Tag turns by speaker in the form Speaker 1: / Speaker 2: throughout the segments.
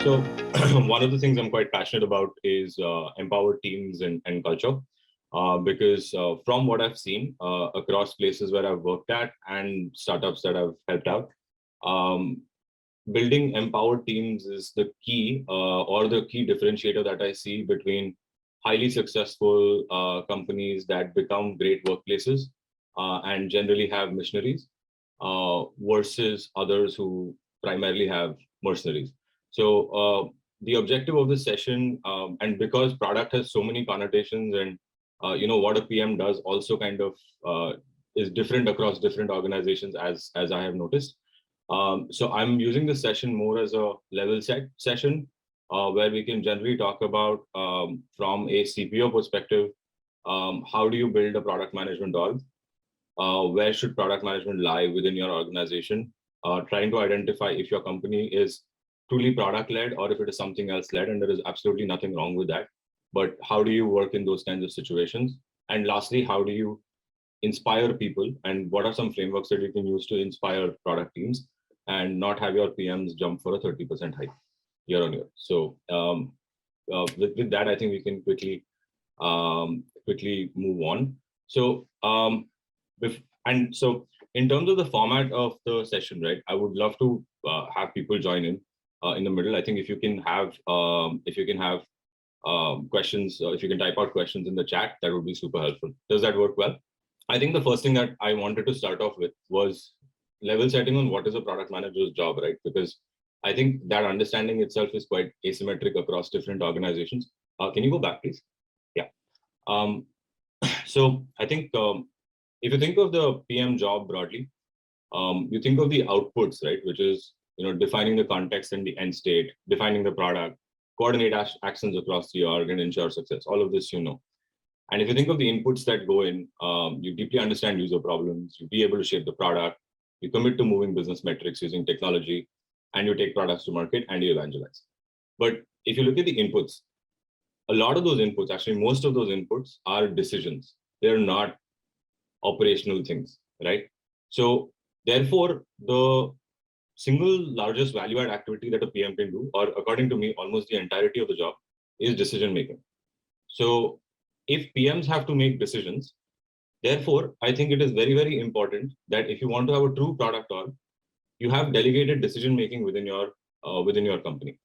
Speaker 1: So one of the things I'm quite passionate about is empowered teams and culture. Because from what I've seen across places where I've worked at and startups that I've helped out, um, building empowered teams is the key or the key differentiator that I see between highly successful companies that become great workplaces and generally have missionaries versus others who primarily have mercenaries. So the objective of this session, and because product has so many connotations and what a PM does also kind of is different across different organizations as I have noticed. So I'm using this session more as a level set session where we can generally talk about from a CPO perspective, how do you build a product management org? Where should product management lie within your organization? Trying to identify if your company is truly product led or if it is something else led, and there is absolutely nothing wrong with that. But how do you work in those kinds of situations? And lastly, how do you inspire people, and what are some frameworks that you can use to inspire product teams and not have your PMs jump for a 30% hike year on year? So with that, I think we can quickly move on. So so in terms of the format of the session, right, I would love to have people join in the middle. I think if you can have questions, if you can type out questions in the chat, that would be super helpful. Does that work well? I think the first thing that I wanted to start off with was level setting on what is a product manager's job, right? Because I think that understanding itself is quite asymmetric across different organizations. Can you go back, please? Yeah. So I think if you think of the PM job broadly, you think of the outputs, right? Which is defining the context and the end state, defining the product, coordinate actions across the org and ensure success. All of this, And if you think of the inputs that go in, you deeply understand user problems, you be able to shape the product, you commit to moving business metrics using technology, and you take products to market and you evangelize. But if you look at the inputs, a lot of those inputs, actually most of those inputs are decisions. They're not operational things, right? So therefore, the single largest value add activity that a PM can do, or according to me, almost the entirety of the job, is decision making. So if PMs have to make decisions, therefore, I think it is very, very important that if you want to have a true product org, you have delegated decision making within your company,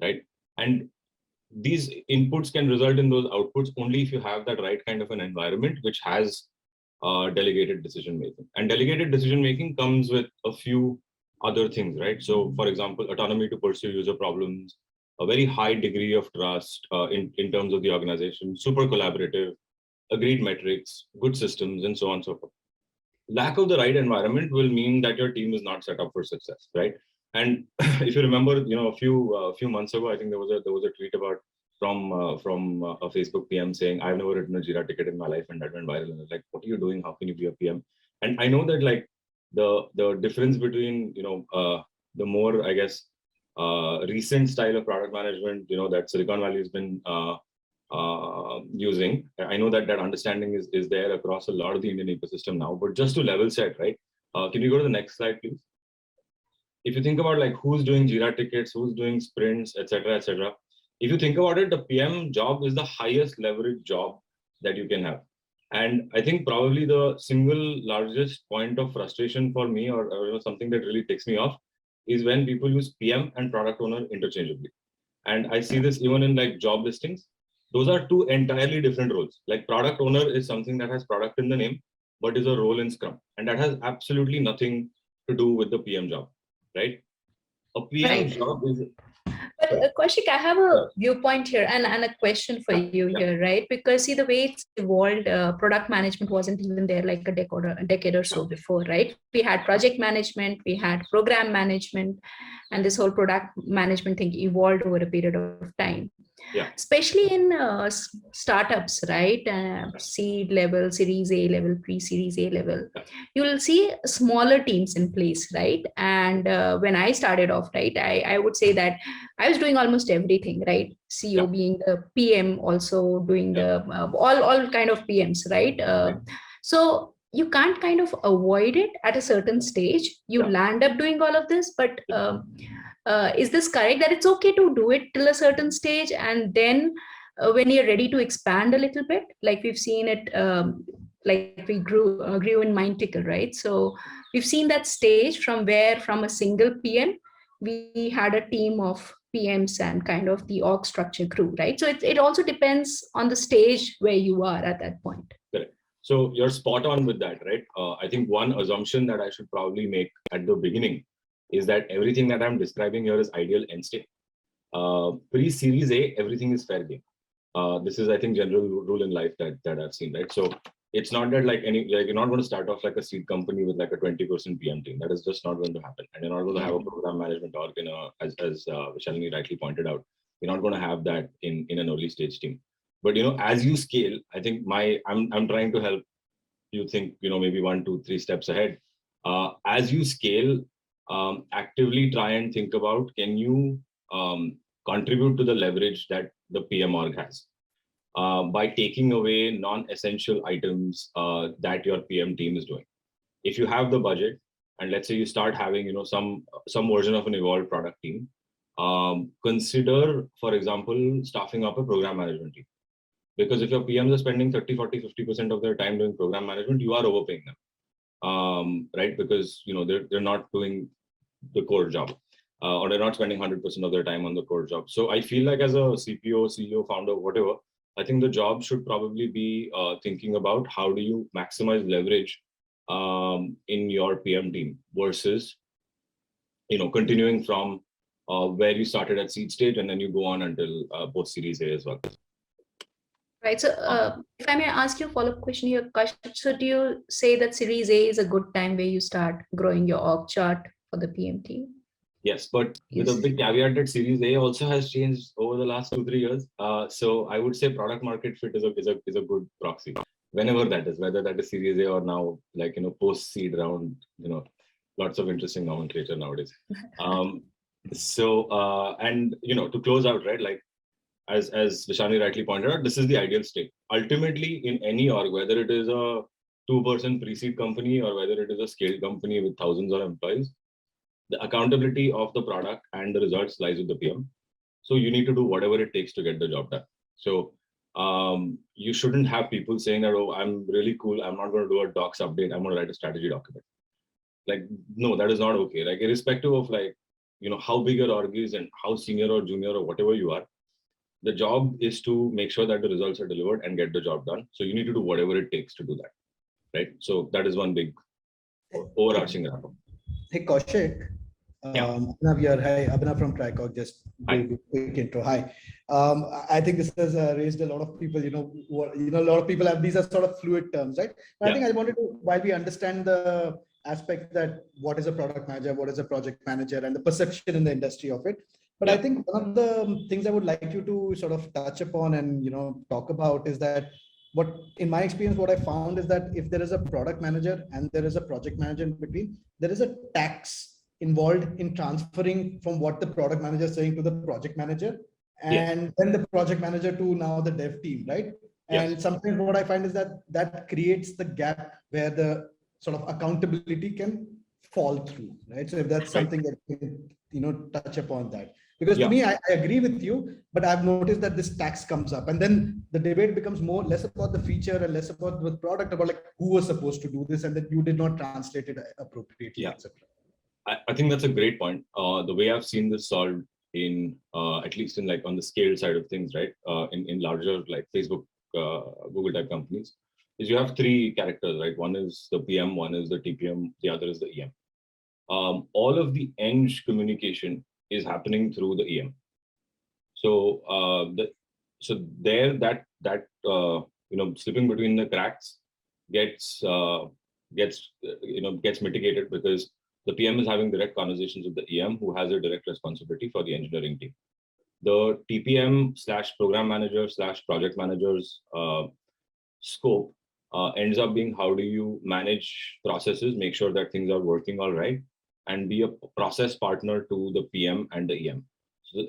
Speaker 1: right? And these inputs can result in those outputs only if you have that right kind of an environment which has delegated decision making. And delegated decision making comes with a few other things, right? So, for example, autonomy to pursue user problems, a very high degree of trust in terms of the organization, super collaborative, agreed metrics, good systems, and so on and so forth. Lack of the right environment will mean that your team is not set up for success, right? And if you remember, a few months ago, I think there was a tweet about from a Facebook PM saying, "I've never written a Jira ticket in my life," and that went viral. And I was like, "What are you doing? How can you be a PM?" And I know that like the difference between the more, I guess, recent style of product management, that Silicon Valley has been using. I know that understanding is there across a lot of the Indian ecosystem now, but just to level set, right? Can you go to the next slide, please? If you think about like who's doing Jira tickets, who's doing sprints, etc., if you think about it, the PM job is the highest leverage job that you can have. And I think probably the single largest point of frustration for me, or something that really ticks me off, is when people use PM and product owner interchangeably. And I see this even in like job listings. Those are two entirely different roles. Like product owner is something that has product in the name, but is a role in Scrum. And that has absolutely nothing to do with the PM job, right? A PM job is...
Speaker 2: But Kaushik, I have a viewpoint here and a question for you here, right? Because see the way it's evolved, product management wasn't even there like a decade or so before, right? We had project management, we had program management, and this whole product management thing evolved over a period of time. Yeah. Especially in startups, right? Seed level, series A level, pre-series A level, you will see smaller teams in place, right? And when I started off, right, I would say that I was doing almost everything, right? CEO being the PM, also doing the all kind of PMs, right? So you can't kind of avoid it at a certain stage. You land up doing all of this, but is this correct that it's okay to do it till a certain stage, and then when you're ready to expand a little bit, like we've seen it, like we grew in Mind Tickle, right? So we've seen that stage from where from a single PM we had a team of PMs and kind of the org structure grew, right? So it also depends on the stage where you are at that point.
Speaker 1: Correct. So you're spot on with that, right? I think one assumption that I should probably make at the beginning is that everything that I'm describing here is ideal end state. Pre-Series A, everything is fair game. This is, I think, general rule in life that I've seen, right? So it's not that like you're not going to start off like a seed company with like a 20% PM team. That is just not going to happen. And you're not going to have a program management org as Shalini rightly pointed out. You're not going to have that in an early stage team. But as you scale, I think I'm trying to help you think maybe 1, 2, 3 steps ahead. As you scale, actively try and think about, can you contribute to the leverage that the PM org has by taking away non-essential items that your PM team is doing. If you have the budget, and let's say you start having some version of an evolved product team, consider, for example, staffing up a program management team. Because if your PMs are spending 30, 40, 50% of their time doing program management, you are overpaying them, right? Because they're not doing the core job, or they're not spending 100% of their time on the core job. So I feel like as a CPO, CEO, founder, whatever, I think the job should probably be thinking about how do you maximize leverage in your PM team versus continuing from where you started at seed stage and then you go on until post Series A as well.
Speaker 2: Right. So if I may ask you a follow-up question here, Kash, so do you say that Series A is a good time where you start growing your org chart for the PM team?
Speaker 1: Yes, but with a big caveat that Series A also has changed over the last 2-3 years. So I would say product market fit is a good proxy. Whenever that is, whether that is Series A or now, like post seed round, lots of interesting nomenclature nowadays. And to close out, right, like as Vishani rightly pointed out, this is the ideal state. Ultimately, in any org, whether it is a 2-person pre-seed company or whether it is a scaled company with thousands of employees, the accountability of the product and the results lies with the PM. So you need to do whatever it takes to get the job done. So you shouldn't have people saying that, oh, I'm really cool, I'm not going to do a docs update, I'm going to write a strategy document. Like, no, that is not okay. Like, irrespective of like, how big your org is and how senior or junior or whatever you are, the job is to make sure that the results are delivered and get the job done. So you need to do whatever it takes to do that, right? So that is one big overarching wrap up.
Speaker 3: Hey, Kaushik. Abhinav here. Hi, Abhinav from Tricog. Just quick intro. Hi. I think this has raised a lot of people. A lot of people have these are sort of fluid terms, right? But I think I wanted to, while we understand the aspect that what is a product manager, what is a project manager, and the perception in the industry of it. But I think one of the things I would like you to sort of touch upon and talk about is that what, in my experience, what I found is that if there is a product manager and there is a project manager in between, there is a tax involved in transferring from what the product manager is saying to the project manager, and then the project manager to now the dev team, right? And sometimes what I find is that creates the gap where the sort of accountability can fall through, right? So if that's something that touch upon that, because to me, I agree with you, but I've noticed that this tax comes up, and then the debate becomes less about the feature and less about the product, about like who was supposed to do this and that you did not translate it appropriately, etc.
Speaker 1: I think that's a great point. The way I've seen this solved in at least in like on the scale side of things, right? In larger like Facebook, Google type companies, is you have 3 characters, right? One is the PM, one is the TPM, the other is the EM. All of the end communication is happening through the EM. So slipping between the cracks gets mitigated because the PM is having direct conversations with the EM, who has a direct responsibility for the engineering team. The TPM / program manager / project manager's scope ends up being how do you manage processes, make sure that things are working all right, and be a process partner to the PM and the EM.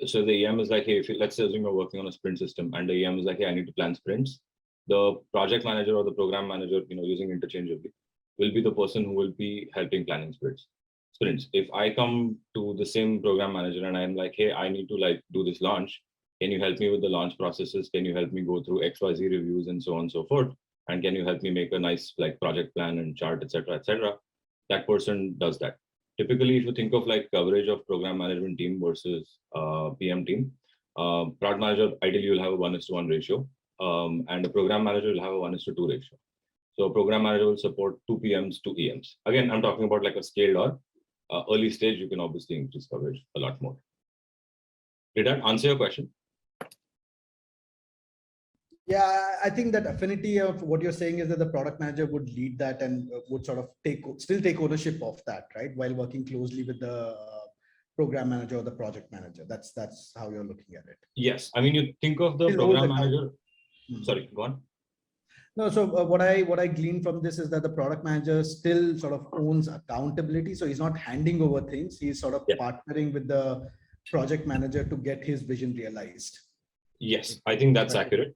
Speaker 1: So the EM is like, hey, let's assume you're working on a sprint system, and the EM is like, hey, I need to plan sprints. The project manager or the program manager, using interchangeably, will be the person who will be helping planning sprints. If I come to the same program manager and I'm like, hey, I need to like do this launch. Can you help me with the launch processes? Can you help me go through XYZ reviews and so on and so forth? And can you help me make a nice like project plan and chart, etc., etc.? That person does that. Typically, if you think of like coverage of program management team versus PM team, product manager, ideally you'll have a 1:1 ratio, and a program manager will have a 1:2 ratio. So program manager will support 2 PMs, 2 EMs. Again, I'm talking about like a scaled or early stage, you can obviously increase coverage a lot more. Did that answer your question?
Speaker 3: Yeah, I think that affinity of what you're saying is that the product manager would lead that and would sort of still take ownership of that, right? While working closely with the program manager or the project manager. That's how you're looking at it.
Speaker 1: Yes, I mean, you think of the program manager. Sorry, go on.
Speaker 3: No, so what I glean from this is that the product manager still sort of owns accountability. So he's not handing over things. He's sort of partnering with the project manager to get his vision realized.
Speaker 1: Yes, I think that's accurate.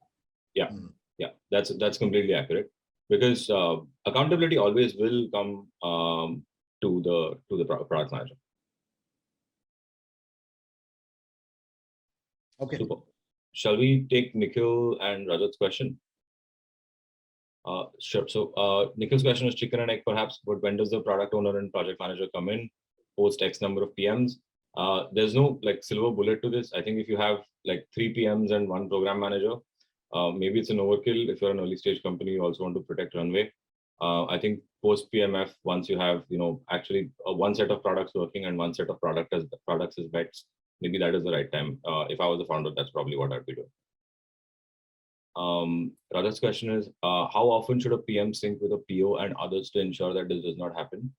Speaker 1: Yeah, yeah, that's completely accurate, because accountability always will come to the product manager.
Speaker 3: Okay.
Speaker 1: Super. Shall we take Nikhil and Rajat's question? Sure. So Nikhil's question is chicken and egg, perhaps, but when does the product owner and project manager come in post X number of PMs? There's no like silver bullet to this. I think if you have like 3 PMs and 1 program manager, maybe it's an overkill. If you're an early stage company, you also want to protect runway. I think post PMF, once you have, actually one set of products working and one set of products as bets, maybe that is the right time. If I was the founder, that's probably what I'd be doing. Rajat's question is, how often should a PM sync with a PO and others to ensure that this does not happen,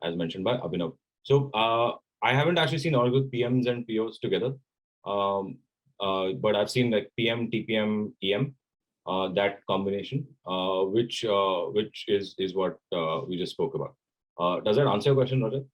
Speaker 1: as mentioned by Abhinav? So I haven't actually seen all good PMs and POs together, but I've seen like PM, TPM, EM, that combination, which is what we just spoke about. Does that answer your question, Rajat?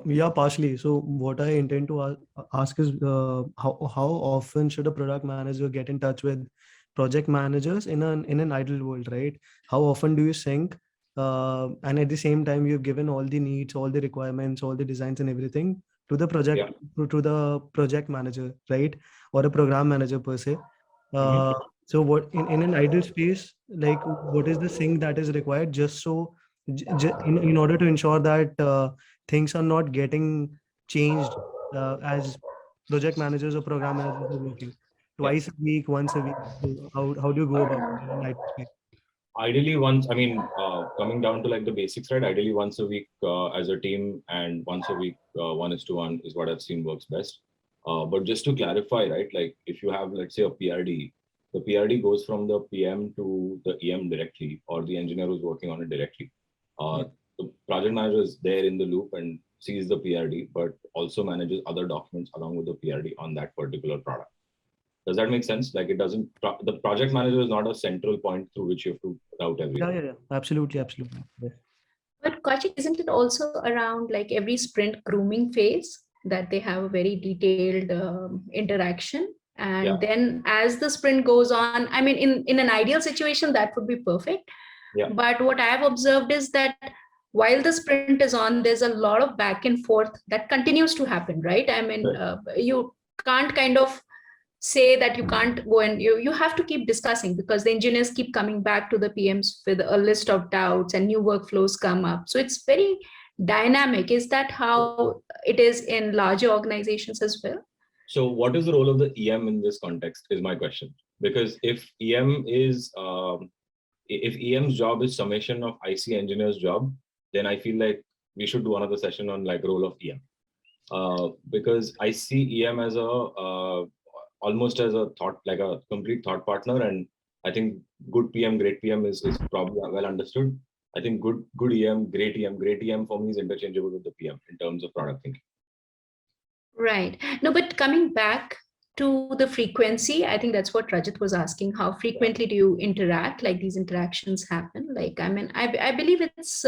Speaker 4: Yeah, partially. So what I intend to ask is how often should a product manager get in touch with project managers in an ideal world, right? How often do you sync? And at the same time, you've given all the needs, all the requirements, all the designs and everything to the project, to the project manager, right? Or a program manager per se. So what in an ideal space, like what is the sync that is required just so in order to ensure that things are not getting changed as project managers or program managers are working twice a week, once a week. So how do you go about it in that space?
Speaker 1: Ideally once, I mean, coming down to like the basics, right? Ideally once a week as a team, and once a week 1:1 is what I've seen works best. But just to clarify, right? Like if you have, let's say, a PRD, the PRD goes from the PM to the EM directly, or the engineer who's working on it directly. The project manager is there in the loop and sees the PRD, but also manages other documents along with the PRD on that particular product. Does that make sense? Like it doesn't, the project manager is not a central point through which you have to route everything.
Speaker 4: Yeah. Absolutely. Yes.
Speaker 2: But Kaushik, isn't it also around like every sprint grooming phase that they have a very detailed interaction? And then as the sprint goes on, I mean, in an ideal situation, that would be perfect. Yeah. But what I've observed is that while the sprint is on, there's a lot of back and forth that continues to happen, right? I mean, you can't kind of say that you can't go and you have to keep discussing, because the engineers keep coming back to the PMs with a list of doubts and new workflows come up. So it's very dynamic. Is that how it is in larger organizations as well?
Speaker 1: So what is the role of the EM in this context is my question. Because if EM's job is summation of IC engineers' job, then I feel like we should do another session on like role of EM. Because I see EM as almost as a thought, like a complete thought partner. And I think good PM, great PM is probably well understood. I think good EM, great EM for me is interchangeable with the PM in terms of product thinking.
Speaker 2: Right. No, but coming back to the frequency, I think that's what Rajat was asking. How frequently do you interact? Like these interactions happen? Like, I mean, I believe it's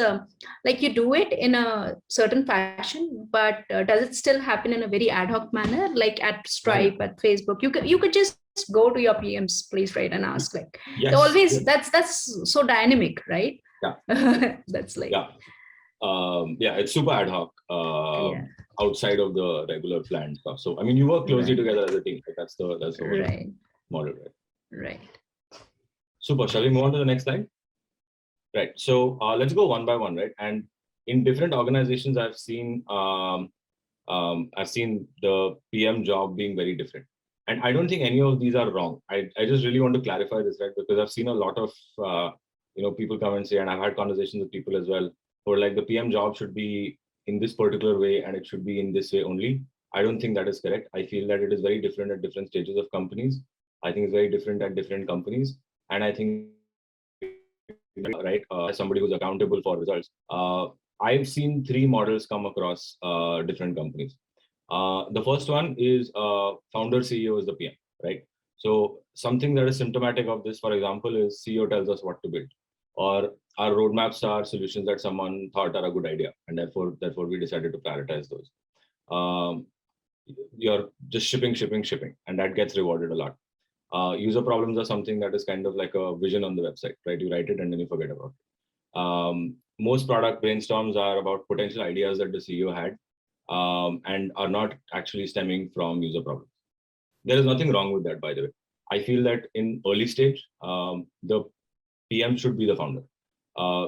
Speaker 2: like you do it in a certain fashion, but does it still happen in a very ad hoc manner? Like at Stripe, at Facebook, you could just go to your PM's place, right, and ask like, always. That's so dynamic, right? That's like,
Speaker 1: it's super ad hoc, outside of the regular planned stuff. So I mean, you work closely together as a team. That's the whole model, right?
Speaker 2: Right.
Speaker 1: Super. Shall we move on to the next slide? Right. So let's go one by one, right? And in different organizations, I've seen the PM job being very different. And I don't think any of these are wrong. I just really want to clarify this, right? Because I've seen a lot of people come and say, and I've had conversations with people as well, who are like, the PM job should be in this particular way and it should be in this way only. I don't think that is correct. I feel that it is very different at different stages of companies. I think it's very different at different companies. And I think, right, as somebody who's accountable for results, I've seen three models come across different companies. The first one is founder CEO is the PM, right? So something that is symptomatic of this, for example, is CEO tells us what to build, or our roadmaps are solutions that someone thought are a good idea, and therefore we decided to prioritize those. You're just shipping, and that gets rewarded a lot. User problems are something that is kind of like a vision on the website, right? You write it and then you forget about it. Most product brainstorms are about potential ideas that the CEO had, and are not actually stemming from user problems. There is nothing wrong with that, by the way. I feel that in early stage, the PM should be the founder,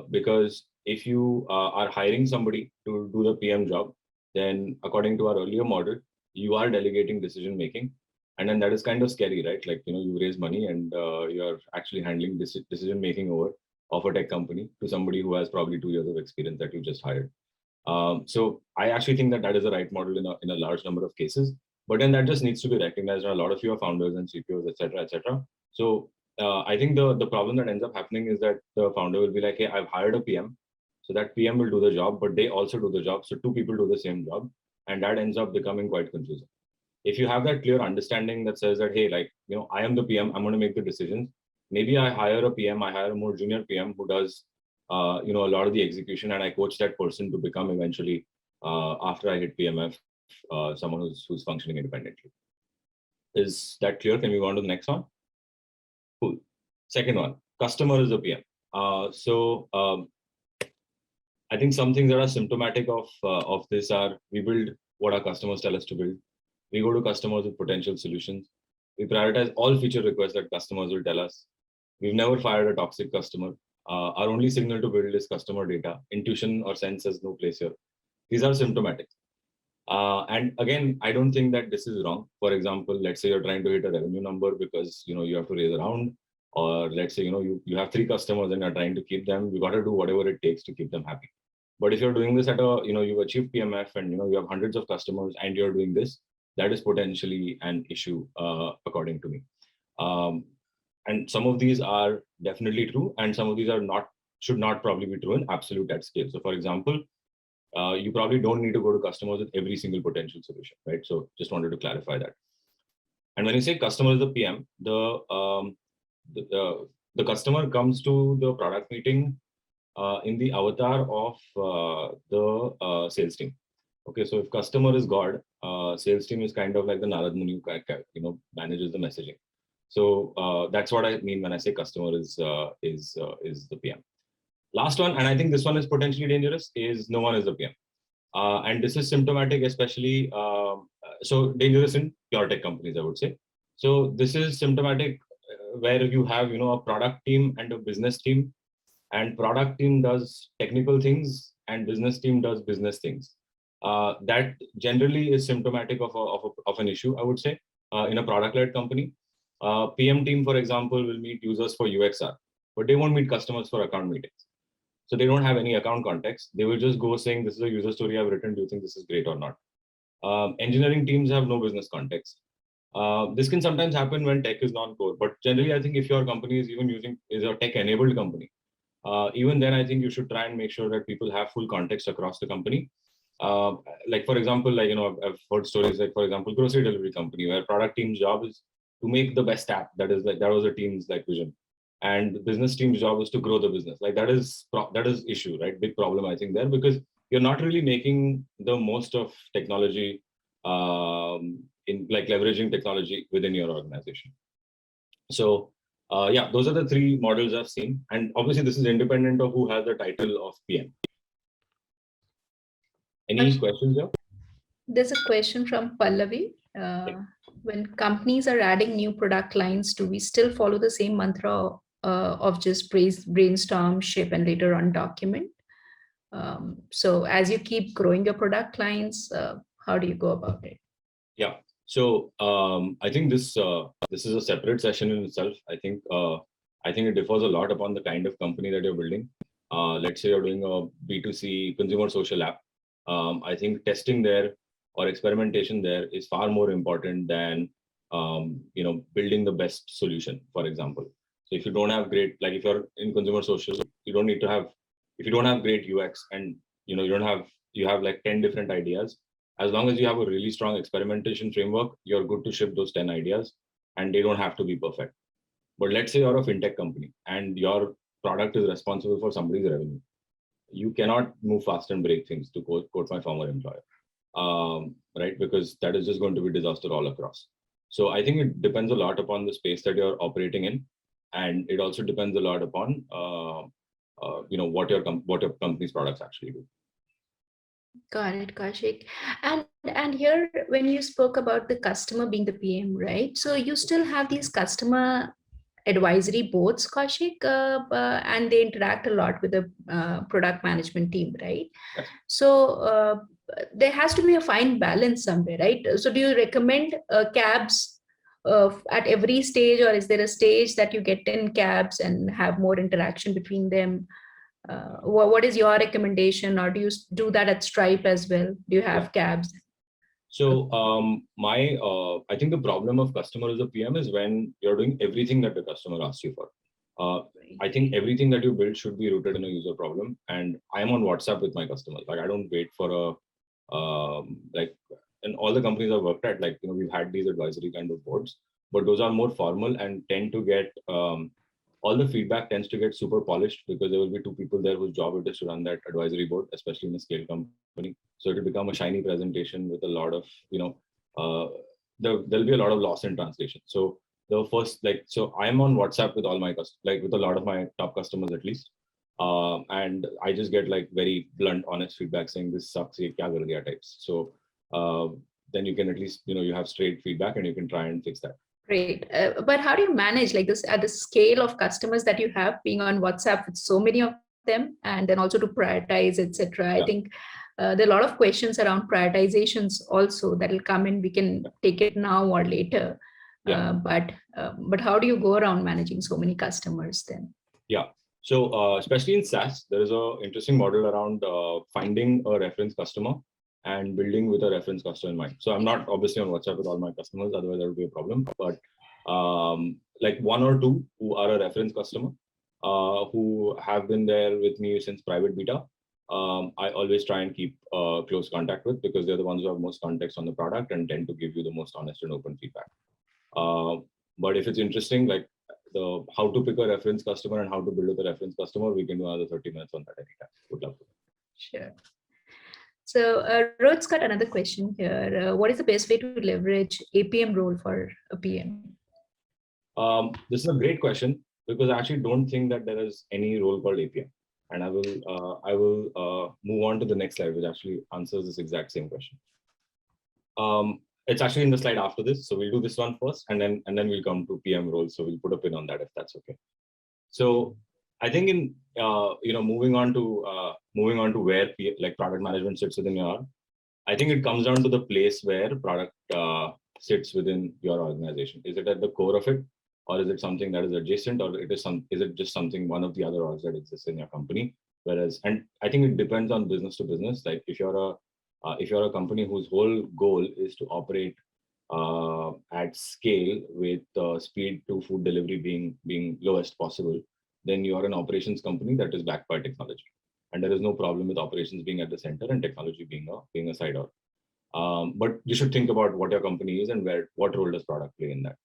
Speaker 1: because if you are hiring somebody to do the PM job, then according to our earlier model, you are delegating decision making. And then that is kind of scary, right? Like, you raise money and you're actually handling decision making over of a tech company to somebody who has probably 2 years of experience that you just hired. So I actually think that is the right model in a large number of cases, but then that just needs to be recognized. And a lot of you are founders and CPOs, etc., etc. So I think the problem that ends up happening is that the founder will be like, hey, I've hired a PM, so that PM will do the job, but they also do the job. So two people do the same job, and that ends up becoming quite confusing. If you have that clear understanding that says that, hey, like, I am the PM, I'm going to make the decisions. Maybe I hire a PM, I hire a more junior PM who does a lot of the execution, and I coach that person to become eventually, after I hit PMF, someone who's functioning independently. Is that clear? Can we go on to the next one? Cool. Second one, customer is the PM. I think some things that are symptomatic of this are, we build what our customers tell us to build. We go to customers with potential solutions. We prioritize all feature requests that customers will tell us. We've never fired a toxic customer. Our only signal to build is customer data. Intuition or sense has no place here. These are symptomatic. And again, I don't think that this is wrong. For example, let's say you're trying to hit a revenue number because you have to raise a round, or let's say you have 3 customers and you're trying to keep them. You got to do whatever it takes to keep them happy. But if you're doing this at you've achieved PMF and you have hundreds of customers and you're doing this, that is potentially an issue, according to me. And some of these are definitely true, and some of these should not probably be true in absolute at scale. So for example, you probably don't need to go to customers with every single potential solution, right? So just wanted to clarify that. And when you say customer is the PM, the customer comes to the product meeting in the avatar of the sales team. Okay, so if customer is God, sales team is kind of like the Narad Muni who manages the messaging. So that's what I mean when I say customer is the PM. Last one, and I think this one is potentially dangerous, is no one is the PM. And this is symptomatic, especially, so dangerous in pure tech companies, I would say. So this is symptomatic where you have, a product team and a business team, and product team does technical things and business team does business things. That generally is symptomatic of an issue, I would say, in a product-led company. PM team, for example, will meet users for UXR, but they won't meet customers for account meetings. So they don't have any account context. They will just go saying, this is a user story I've written. Do you think this is great or not? Engineering teams have no business context. This can sometimes happen when tech is non-core, but generally, I think if your company is a tech-enabled company, even then, I think you should try and make sure that people have full context across the company. Like, for example, I've heard stories like, for example, grocery delivery company, where product team's job is to make the best app. That was the team's vision. And the business team's job is to grow the business. That is issue, right? Big problem, I think, there, because you're not really making the most of technology, in leveraging technology within your organization. So Yeah, those are the three models I've seen. And obviously this is independent of who has the title of PM. Any questions here?
Speaker 2: There's a question from Pallavi. When companies are adding new product lines, do we still follow the same mantra of just brainstorm, ship, and later on document? So as you keep growing your product lines, how do you go about it?
Speaker 1: Yeah. So I think this is a separate session in itself. I think it differs a lot upon the kind of company that you're building. Let's say you're doing a B2C consumer social app. I think testing there or experimentation there is far more important than building the best solution, for example. So if you don't have great, like if you're in consumer social, you don't need to have, if you don't have great UX and you have like 10 different ideas, as long as you have a really strong experimentation framework, you're good to ship those 10 ideas and they don't have to be perfect. But let's say you're a fintech company and your product is responsible for somebody's revenue. You cannot move fast and break things, to quote my former employer, right? Because that is just going to be disaster all across. So I think it depends a lot upon the space that you're operating in. And it also depends a lot upon what your company's products actually do.
Speaker 2: Got it, Kaushik. And here, when you spoke about the customer being the PM, right? So you still have these customer advisory boards, Kaushik, and they interact a lot with the product management team, right?
Speaker 1: Yes.
Speaker 2: So there has to be a fine balance somewhere, right? So do you recommend cabs at every stage, or is there a stage that you get in cabs and have more interaction between them? What is your recommendation, or do you do that at Stripe as well? Do you have cabs?
Speaker 1: So I think the problem of customer as a PM is when you're doing everything that the customer asks you for. I think everything that you build should be rooted in a user problem. And I'm on WhatsApp with my customers. Like I don't wait for in all the companies I've worked at, we've had these advisory kind of boards, but those are more formal and tend to get all the feedback tends to get super polished because there will be two people there whose job it is to run that advisory board, especially in a scale company. So it will become a shiny presentation with a lot of, there'll be a lot of loss in translation. So the first, so I'm on WhatsApp with all my with a lot of my top customers at least. And I just get very blunt, honest feedback saying this sucks, ye kya kar diya types. So then you can at least, you have straight feedback and you can try and fix that.
Speaker 2: Great. But how do you manage this at the scale of customers that you have, being on WhatsApp with so many of them, and then also to prioritize, etc.? Yeah. I think there are a lot of questions around prioritizations also that will come in. We can take it now or later. Yeah. But how do you go around managing so many customers then? Yeah.
Speaker 1: So especially in SaaS, there is an interesting model around finding a reference customer and building with a reference customer in mind. So I'm not obviously on WhatsApp with all my customers, otherwise that would be a problem. But one or two who are a reference customer, who have been there with me since private beta, I always try and keep close contact with, because they're the ones who have most context on the product and tend to give you the most honest and open feedback. But if it's interesting, how to pick a reference customer and how to build with a reference customer, we can do another 30 minutes on that anytime. Would love to.
Speaker 2: Sure. So Rohit's got another question here. What is the best way to leverage APM role for a PM?
Speaker 1: This is a great question, because I actually don't think that there is any role called APM. And I will move on to the next slide, which actually answers this exact same question. It's actually in the slide after this. So we'll do this one first, and then we'll come to PM role. So we'll put a pin on that if that's okay. So I think in moving on to where product management sits within your, I think it comes down to the place where product sits within your organization. Is it at the core of it, or is it something that is adjacent, or is it just something one of the other orgs that exists in your company? And I think it depends on business to business. Like if you're a company whose whole goal is to operate at scale with speed to food delivery being lowest possible, then you are an operations company that is backed by technology. And there is no problem with operations being at the center and technology being a side org. But you should think about what your company is and what role does product play in that.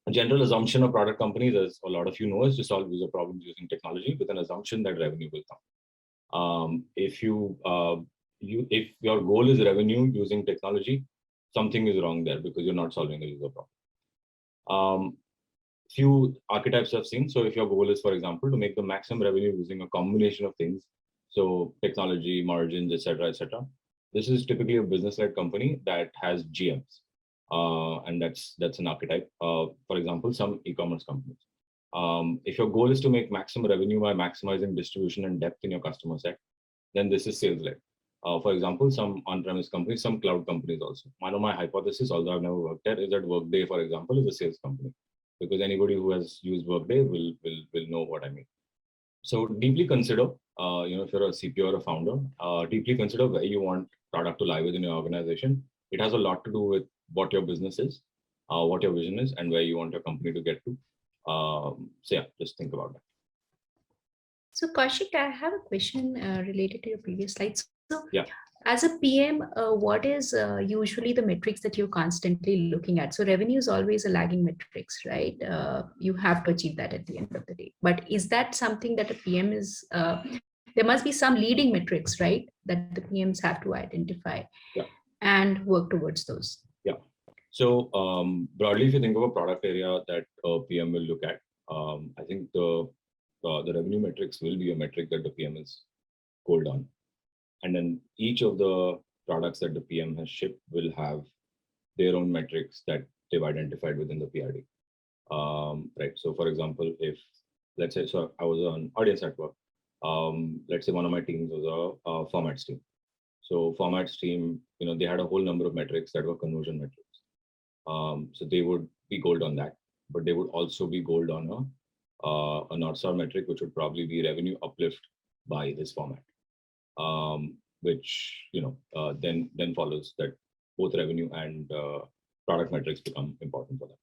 Speaker 1: A general assumption of product companies, as a lot of you know, is to solve user problems using technology with an assumption that revenue will come. If your goal is revenue using technology, something is wrong there, because you're not solving a user problem. few archetypes I've seen. So if your goal is, for example, to make the maximum revenue using a combination of things, so technology, margins, etc., this is typically a business-led company that has GMs, and that's an archetype. For example, some e-commerce companies. If your goal is to make maximum revenue by maximizing distribution and depth in your customer set, then this is sales-led. For example, some on-premise companies, some cloud companies also. One of my hypothesis, although I've never worked there, is that Workday, for example, is a sales company, because anybody who has used Workday will know what I mean. So deeply consider, if you're a CPO or a founder, deeply consider where you want product to lie within your organization. It has a lot to do with what your business is, what your vision is, and where you want your company to get to. So yeah, just think about that.
Speaker 2: So Kaushik, I have a question related to your previous slides. So
Speaker 1: yeah.
Speaker 2: As a PM, what is usually the metrics that you're constantly looking at? So revenue is always a lagging metrics, right? You have to achieve that at the end of the day. But is that something that a PM is, there must be some leading metrics, right? That the PMs have to identify and work towards those.
Speaker 1: Yeah. So broadly, if you think of a product area that a PM will look at, I think the revenue metrics will be a metric that the PM is called on. And then each of the products that the PM has shipped will have their own metrics that they've identified within the PRD. Right. So for example, if let's say, so I was on audience at work. Let's say one of my teams was a formats team. So formats team, they had a whole number of metrics that were conversion metrics. So they would be gold on that, but they would also be gold on a North Star metric, which would probably be revenue uplift by this format. Which then follows that both revenue and product metrics become important for them.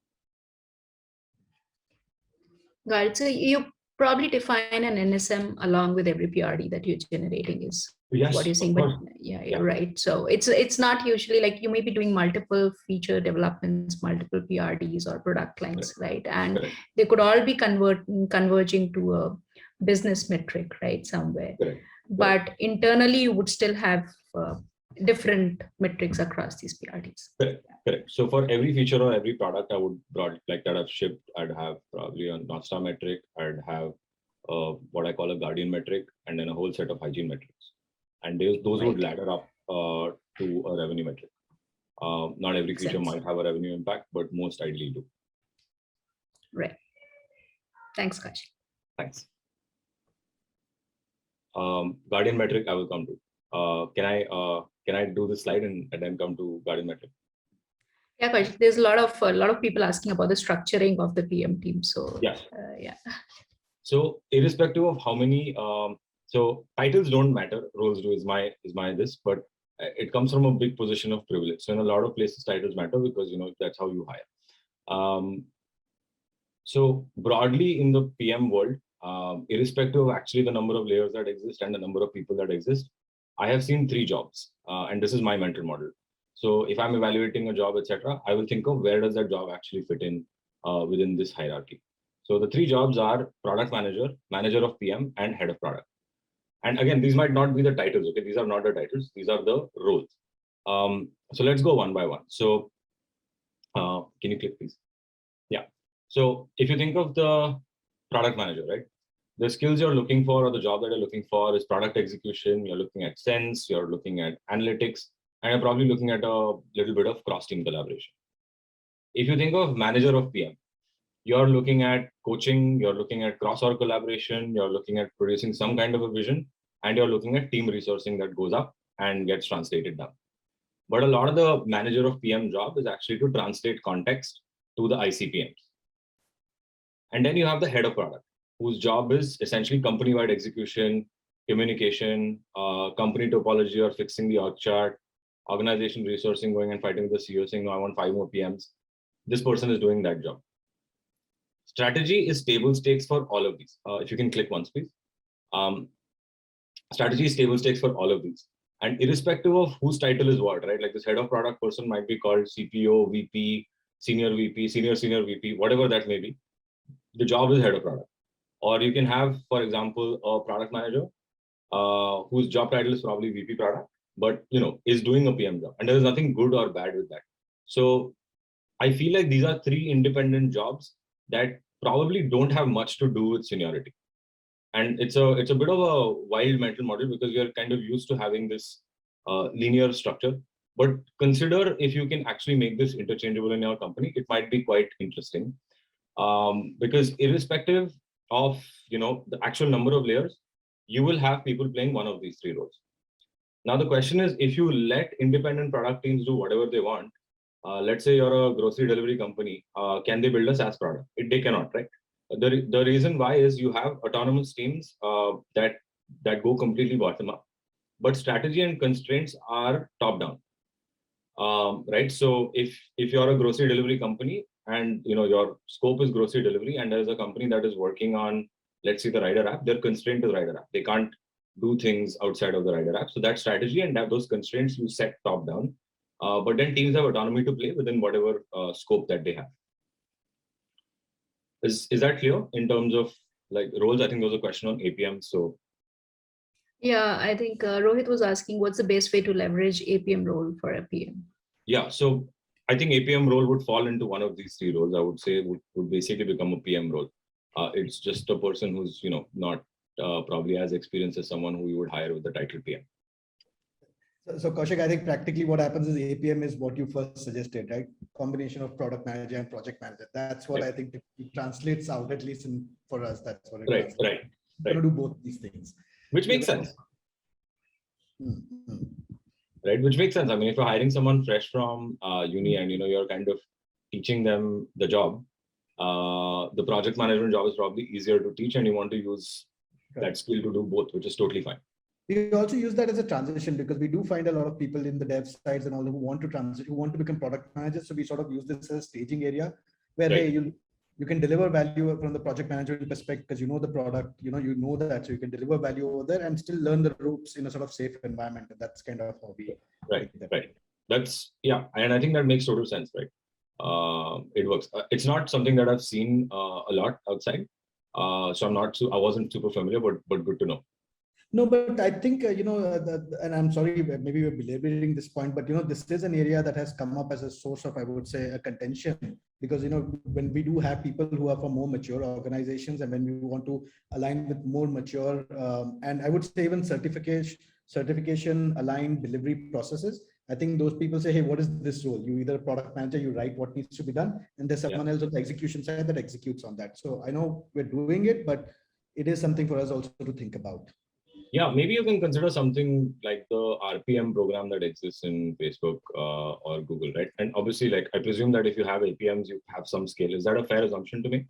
Speaker 2: Got it. So you probably define an NSM along with every PRD that you're generating is what you're saying. But yeah, right. So it's not usually like you may be doing multiple feature developments, multiple PRDs or product lines, right? And they could all be converging to a business metric, right, somewhere. But internally, you would still have different metrics across these PRDs.
Speaker 1: Correct. So for every feature or every product I would like that I've shipped, I'd have probably a North Star metric, I'd have what I call a guardian metric, and then a whole set of hygiene metrics. And those would ladder up to a revenue metric. Not every feature might have a revenue impact, but most ideally do.
Speaker 2: Right. Thanks, Kaushik.
Speaker 1: Thanks. Guardian metric I will come to. Can I do this slide and then come to guardian metric?
Speaker 2: Yeah, Kaushik, there's a lot of people asking about the structuring of the PM team. So
Speaker 1: yeah.
Speaker 2: So
Speaker 1: irrespective of how many, so titles don't matter, roles do is my this, but it comes from a big position of privilege. So in a lot of places, titles matter because that's how you hire. So broadly in the PM world, irrespective of actually the number of layers that exist and the number of people that exist, I have seen 3 jobs, and this is my mental model. So if I'm evaluating a job, etc., I will think of where does that job actually fit in within this hierarchy. So the 3 jobs are product manager, manager of PM, and head of product. And again, these might not be the titles. Okay, these are not the titles. These are the roles. So let's go one by one. So can you click, please? Yeah. So if you think of the product manager, right? The skills you're looking for or the job that you're looking for is product execution. You're looking at sense, you're looking at analytics, and you're probably looking at a little bit of cross-team collaboration. If you think of manager of PM, you're looking at coaching, you're looking at cross-org collaboration, you're looking at producing some kind of a vision, and you're looking at team resourcing that goes up and gets translated down. But a lot of the manager of PM job is actually to translate context to the ICPMs. And then you have the head of product, whose job is essentially company-wide execution, communication, company topology or fixing the org chart, organization resourcing, going and fighting with the CEO saying, no, I want 5 more PMs. This person is doing that job. Strategy is table stakes for all of these. If you can click once, please. Strategy is table stakes for all of these. And irrespective of whose title is what, right? Like this head of product person might be called CPO, VP, senior VP, senior VP, whatever that may be. The job is head of product. Or you can have, for example, a product manager whose job title is probably VP product, but is doing a PM job. And there is nothing good or bad with that. So I feel like these are 3 independent jobs that probably don't have much to do with seniority. And it's a bit of a wild mental model because you're kind of used to having this linear structure. But consider if you can actually make this interchangeable in your company, it might be quite interesting. Because irrespective of the actual number of layers, you will have people playing one of these three roles. Now the question is, if you let independent product teams do whatever they want, let's say you're a grocery delivery company, can they build a SaaS product? They cannot, right? The reason why is you have autonomous teams that go completely bottom up, but strategy and constraints are top down, right? So if you're a grocery delivery company and your scope is grocery delivery, and there's a company that is working on, let's say, the rider app, they're constrained to the rider app. They can't do things outside of the rider app. So that strategy and those constraints you set top down, but then teams have autonomy to play within whatever scope that they have. Is that clear in terms of like roles? I think there was a question on APM. So
Speaker 2: yeah, I think Rohit was asking what's the best way to leverage APM role for a PM?
Speaker 1: Yeah, so I think APM role would fall into one of these three roles. I would say would basically become a PM role. It's just a person who's not probably as experienced as someone who you would hire with the title PM.
Speaker 3: So Kaushik, I think practically what happens is APM is what you first suggested, right? Combination of product manager and project manager. That's what I think it translates out, at least for us. That's what it
Speaker 1: right.
Speaker 3: We're going to do both these things.
Speaker 1: Which makes sense.
Speaker 3: Mm-hmm.
Speaker 1: Right, which makes sense. I mean, if you're hiring someone fresh from uni and you're kind of teaching them the job, the project management job is probably easier to teach, and you want to use that skill to do both, which is totally fine.
Speaker 3: We also use that as a transition because we do find a lot of people in the dev sides and all who want to transition, who want to become product managers. So we sort of use this as a staging area where hey, you can deliver value from the project management perspective because you know the product, you know that, so you can deliver value over there and still learn the ropes in a sort of safe environment. And that's kind of how we
Speaker 1: right. That's and I think that makes total sense, right? It works. It's not something that I've seen a lot outside, so I wasn't super familiar, but good to know.
Speaker 3: No, but I think, and I'm sorry, maybe we're belaboring this point, but, this is an area that has come up as a source of, I would say, a contention, because, when we do have people who are from more mature organizations and when we want to align with more mature, and I would say even certification aligned delivery processes, I think those people say, hey, what is this role? You either a product manager, you write what needs to be done, and there's someone else on the execution side that executes on that. So I know we're doing it, but it is something for us also to think about.
Speaker 1: Yeah, maybe you can consider something like the RPM program that exists in Facebook or Google, right? And obviously, like I presume that if you have APMs, you have some scale. Is that a fair assumption to make?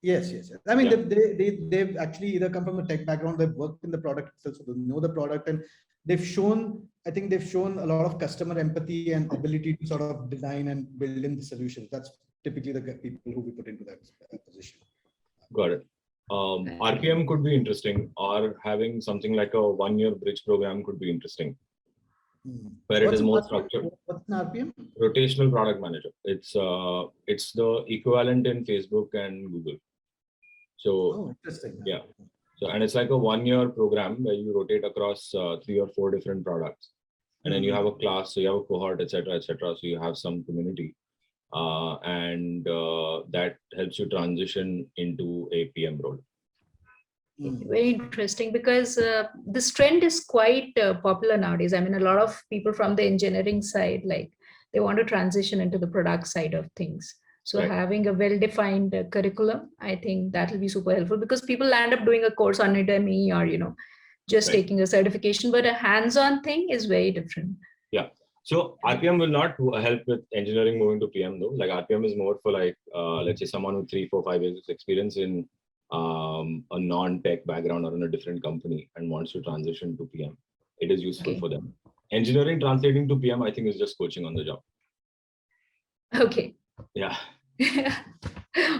Speaker 3: Yes. I mean, they've actually either come from a tech background, they've worked in the product itself, so they know the product, and I think they've shown a lot of customer empathy and ability to sort of design and build in the solutions. That's typically the people who we put into that position.
Speaker 1: Got it. RPM could be interesting, or having something like a 1-year bridge program could be interesting, where it is more structured.
Speaker 3: What's an RPM?
Speaker 1: Rotational product manager. It's the equivalent in Facebook and Google. So
Speaker 3: interesting.
Speaker 1: Yeah. So, and it's like a 1-year program where you rotate across 3 or 4 different products, and then you have a class, so you have a cohort, etc. So you have some community. And that helps you transition into a PM role.
Speaker 2: Very interesting, because this trend is quite popular nowadays. I mean, a lot of people from the engineering side, like they want to transition into the product side of things. So having a well-defined curriculum, I think that will be super helpful, because people end up doing a course on Udemy or, just taking a certification, but a hands-on thing is very different.
Speaker 1: Yeah. So RPM will not help with engineering moving to PM though. Like RPM is more for like, let's say someone with 3, 4, 5 years of experience in a non-tech background or in a different company and wants to transition to PM. It is useful for them. Engineering translating to PM, I think, is just coaching on the job.
Speaker 2: Okay.
Speaker 1: Yeah.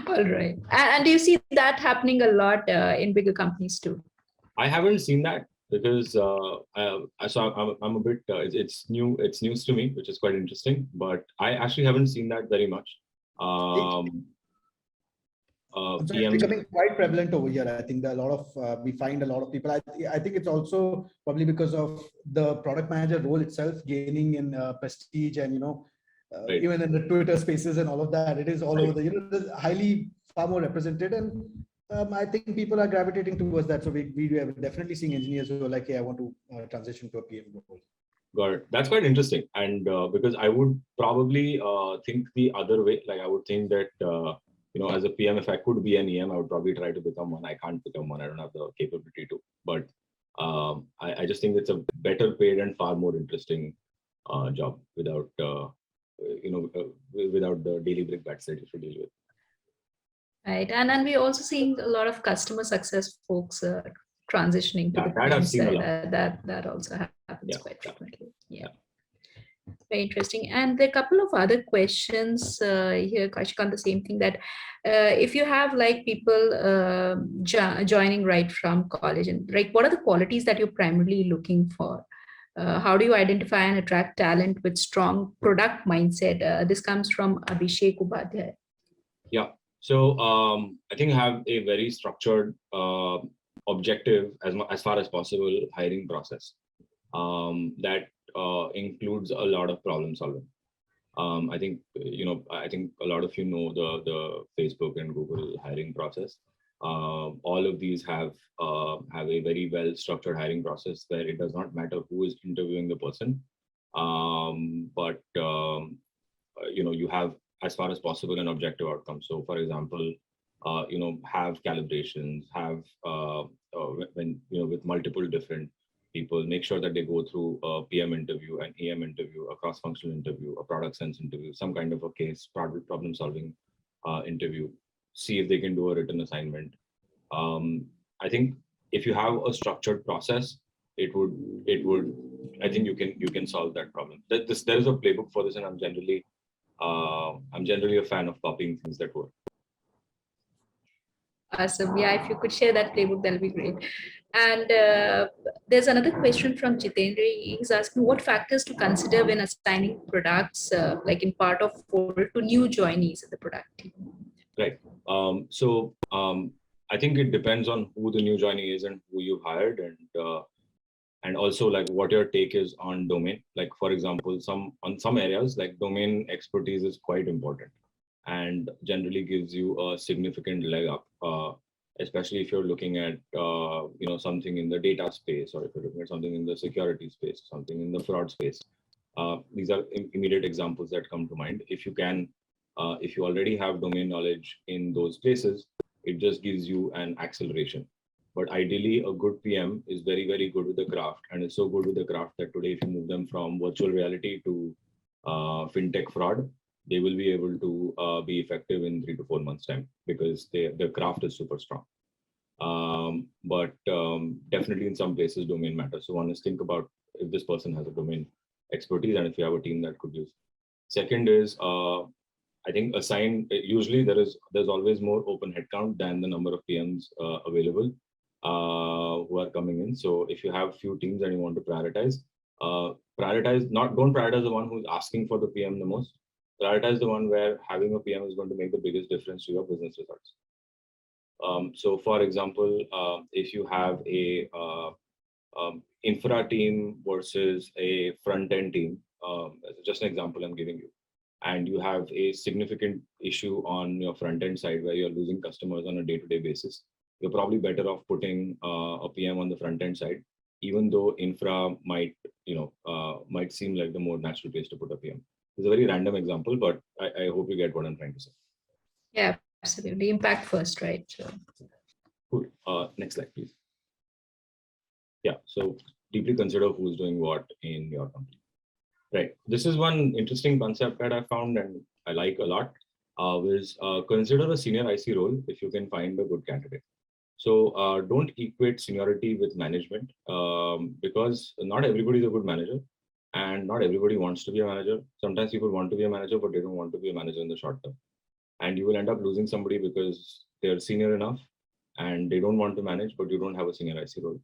Speaker 2: All right. And do you see that happening a lot in bigger companies too?
Speaker 1: I haven't seen that, because I'm a bit, it's news to me, which is quite interesting, but I actually haven't seen that very much.
Speaker 3: It's becoming quite prevalent over here. I think there are a lot of, we find a lot of people. I think it's also probably because of the product manager role itself gaining in prestige, and even in the Twitter spaces and all of that, it is all over the, the highly far more represented, and I think people are gravitating towards that. So we are definitely seeing engineers who are like, hey, I want to transition to a PM role.
Speaker 1: Got it. That's quite interesting. And because I would probably think the other way, like I would think that, as a PM, if I could be an EM, I would probably try to become one. I can't become one. I don't have the capability to. But I just think it's a better paid and far more interesting job without, without the daily brickbats that you should deal with.
Speaker 2: Right. And we're also seeing a lot of customer success folks transitioning to the
Speaker 1: That I've seen a
Speaker 2: side.
Speaker 1: lot.
Speaker 2: That also happens quite frequently. Yeah.
Speaker 1: Yeah.
Speaker 2: Very interesting. And there are a couple of other questions here, Kaushik, on the same thing, that if you have like people joining right from college, and like what are the qualities that you're primarily looking for? How do you identify and attract talent with strong product mindset? This comes from Abhishek Upadhyay.
Speaker 1: Yeah. So I think have a very structured, objective as far as possible hiring process that includes a lot of problem solving. I think a lot of the Facebook and Google hiring process. All of these have a very well structured hiring process where it does not matter who is interviewing the person, but you have, as far as possible, an objective outcome. So, for example, have calibrations, have with multiple different people, make sure that they go through a PM interview, an EM interview, a cross-functional interview, a product sense interview, some kind of a case problem solving interview, see if they can do a written assignment. I think if you have a structured process, it would I think you can solve that problem. There is a playbook for this, and I'm generally a fan of copying things that work.
Speaker 2: Awesome. Yeah, if you could share that playbook, that'll be great. And there's another question from Jitendra. He's asking what factors to consider when assigning products, like in part of 4, to new joinees in the product team.
Speaker 1: Right. I think it depends on who the new joinee is and who you've hired, and also like what your take is on domain. Like, for example, on some areas, like domain expertise is quite important and generally gives you a significant leg up, especially if you're looking at something in the data space, or if you're looking at something in the security space, something in the fraud space. These are immediate examples that come to mind. If you already have domain knowledge in those places, it just gives you an acceleration. But ideally, a good PM is very, very good with the craft, and is so good with the craft that today, if you move them from virtual reality to fintech fraud, they will be able to be effective in 3 to 4 months' time, because their craft is super strong. But definitely in some places, domain matters. So one is think about if this person has a domain expertise, and if you have a team that could use. Second is, I think usually there's always more open headcount than the number of PMs available who are coming in. So if you have few teams and you want to prioritize, don't prioritize the one who's asking for the PM the most. Prioritize the one where having a PM is going to make the biggest difference to your business results. So for example, if you have a infra team versus a front end team, just an example I'm giving you, and you have a significant issue on your front end side where you're losing customers on a day-to-day basis, you're probably better off putting a PM on the front end side, even though infra might seem like the more natural place to put a PM. It's a very random example, but I hope you get what I'm trying to say.
Speaker 2: Yeah, absolutely. Impact first, right? So.
Speaker 1: Cool. Next slide, please. Yeah. So deeply consider who's doing what in your company. Right. This is one interesting concept that I found and I like a lot. Consider a senior IC role if you can find a good candidate. So don't equate seniority with management, because not everybody is a good manager, and not everybody wants to be a manager. Sometimes people want to be a manager, but they don't want to be a manager in the short term. And you will end up losing somebody because they're senior enough and they don't want to manage, but you don't have a senior IC role.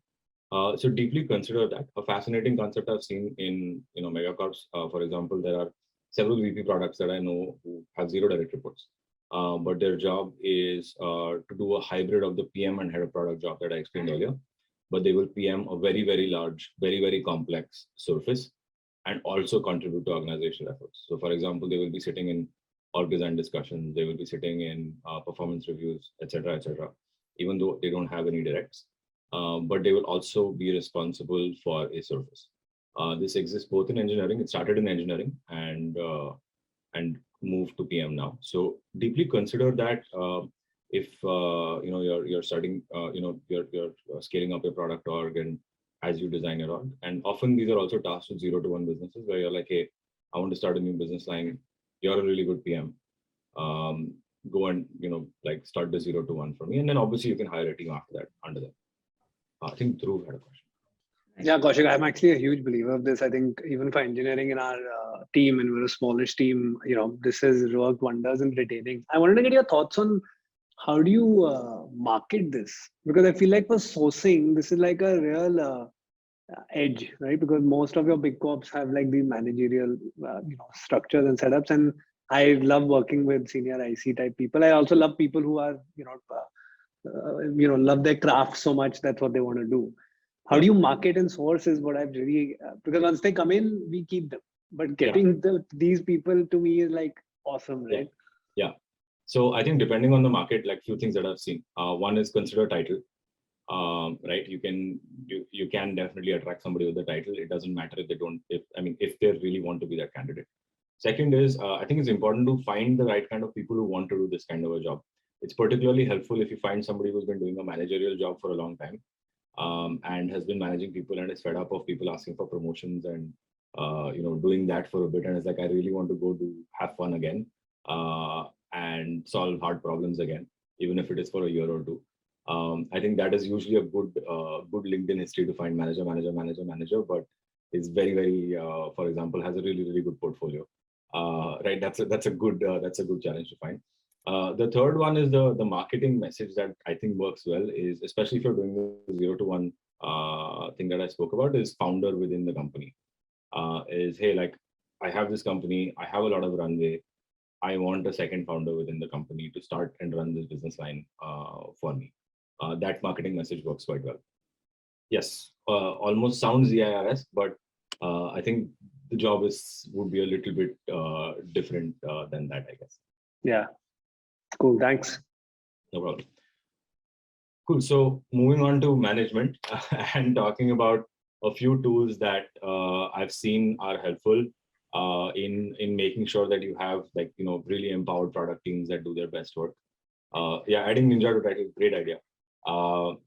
Speaker 1: So deeply consider that. A fascinating concept I've seen in megacorps. For example, there are several VP products that I know who have 0 direct reports, but their job is to do a hybrid of the PM and head of product job that I explained earlier. But they will PM a very, very large, very, very complex surface and also contribute to organizational efforts. So, for example, they will be sitting in org design discussions. They will be sitting in performance reviews, etc., even though they don't have any directs. But they will also be responsible for a service. This exists both in engineering. It started in engineering and moved to PM now. So deeply consider that if you're starting, you're scaling up your product org and as you design your org. And often these are also tasks with 0 to 1 businesses where you're like, hey, I want to start a new business line. You're a really good PM. Go and start the 0 to 1 for me, and then obviously you can hire a team after that under them. I think Dhruv had a question.
Speaker 5: Yeah, Kaushik, I'm actually a huge believer of this. I think even for engineering in our team, and we're a smallish team, this has worked wonders in retaining. I wanted to get your thoughts on how do you market this? Because I feel like for sourcing, this is like a real edge, right? Because most of your big corps have like these managerial, structures and setups. And I love working with senior IC type people. I also love people who are, love their craft so much. That's what they want to do. How do you market and source is what I've really, because once they come in, we keep them. But getting these people to me is like awesome, right?
Speaker 1: Yeah. So I think depending on the market, like few things that I've seen. One is consider title, right? You can definitely attract somebody with the title. It doesn't matter if they don't, if they really want to be that candidate. Second is, I think it's important to find the right kind of people who want to do this kind of a job. It's particularly helpful if you find somebody who's been doing a managerial job for a long time. And has been managing people and is fed up of people asking for promotions and doing that for a bit, and it's like, I really want to go have fun again and solve hard problems again, even if it is for a year or two. I think that is usually a good LinkedIn history to find manager, but is very, very for example, has a really, really good portfolio. Right, that's a good challenge to find. The third one is the marketing message that I think works well is, especially if you're doing the 0 to 1 thing that I spoke about, is founder within the company. Is, hey, like, I have this company, I have a lot of runway. I want a second founder within the company to start and run this business line for me. That marketing message works quite well. Yes, almost sounds EIRS, but I think the job would be a little bit different than that, I guess.
Speaker 5: Yeah. Cool, thanks.
Speaker 1: No problem. Cool. So moving on to management and talking about a few tools that I've seen are helpful in making sure that you have really empowered product teams that do their best work. Adding Ninja to title, great idea. I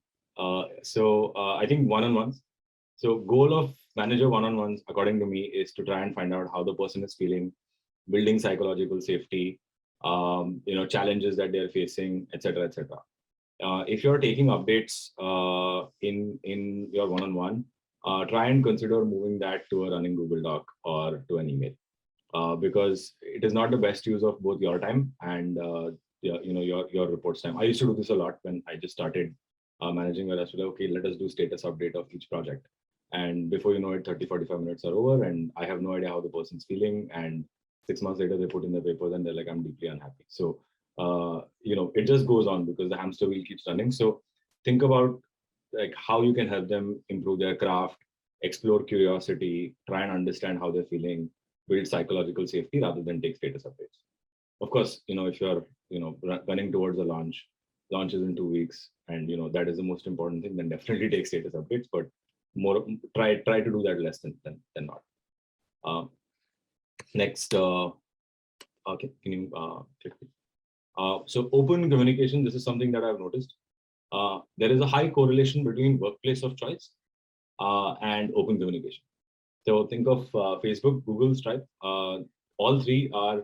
Speaker 1: think one-on-ones. So goal of manager one-on-ones, according to me, is to try and find out how the person is feeling, building psychological safety, challenges that they're facing, etc., etc. If you're taking updates in your one-on-one, try and consider moving that to a running Google Doc or to an email, because it is not the best use of both your time and your reports time. I used to do this a lot when I just started managing a restaurant. Okay, let us do status update of each project, and before you know it, 30-45 minutes are over, and I have no idea how the person's feeling. And 6 months later, they put in the papers and they're like, I'm deeply unhappy. So, it just goes on because the hamster wheel keeps running. So think about like how you can help them improve their craft, explore curiosity, try and understand how they're feeling, build psychological safety rather than take status updates. Of course, if you're, running towards a launch is in 2 weeks, and, that is the most important thing, then definitely take status updates, but more try to do that less than not. Next, okay, can you click? So open communication, this is something that I've noticed. There is a high correlation between workplace of choice and open communication. So think of Facebook, Google, Stripe. All three are,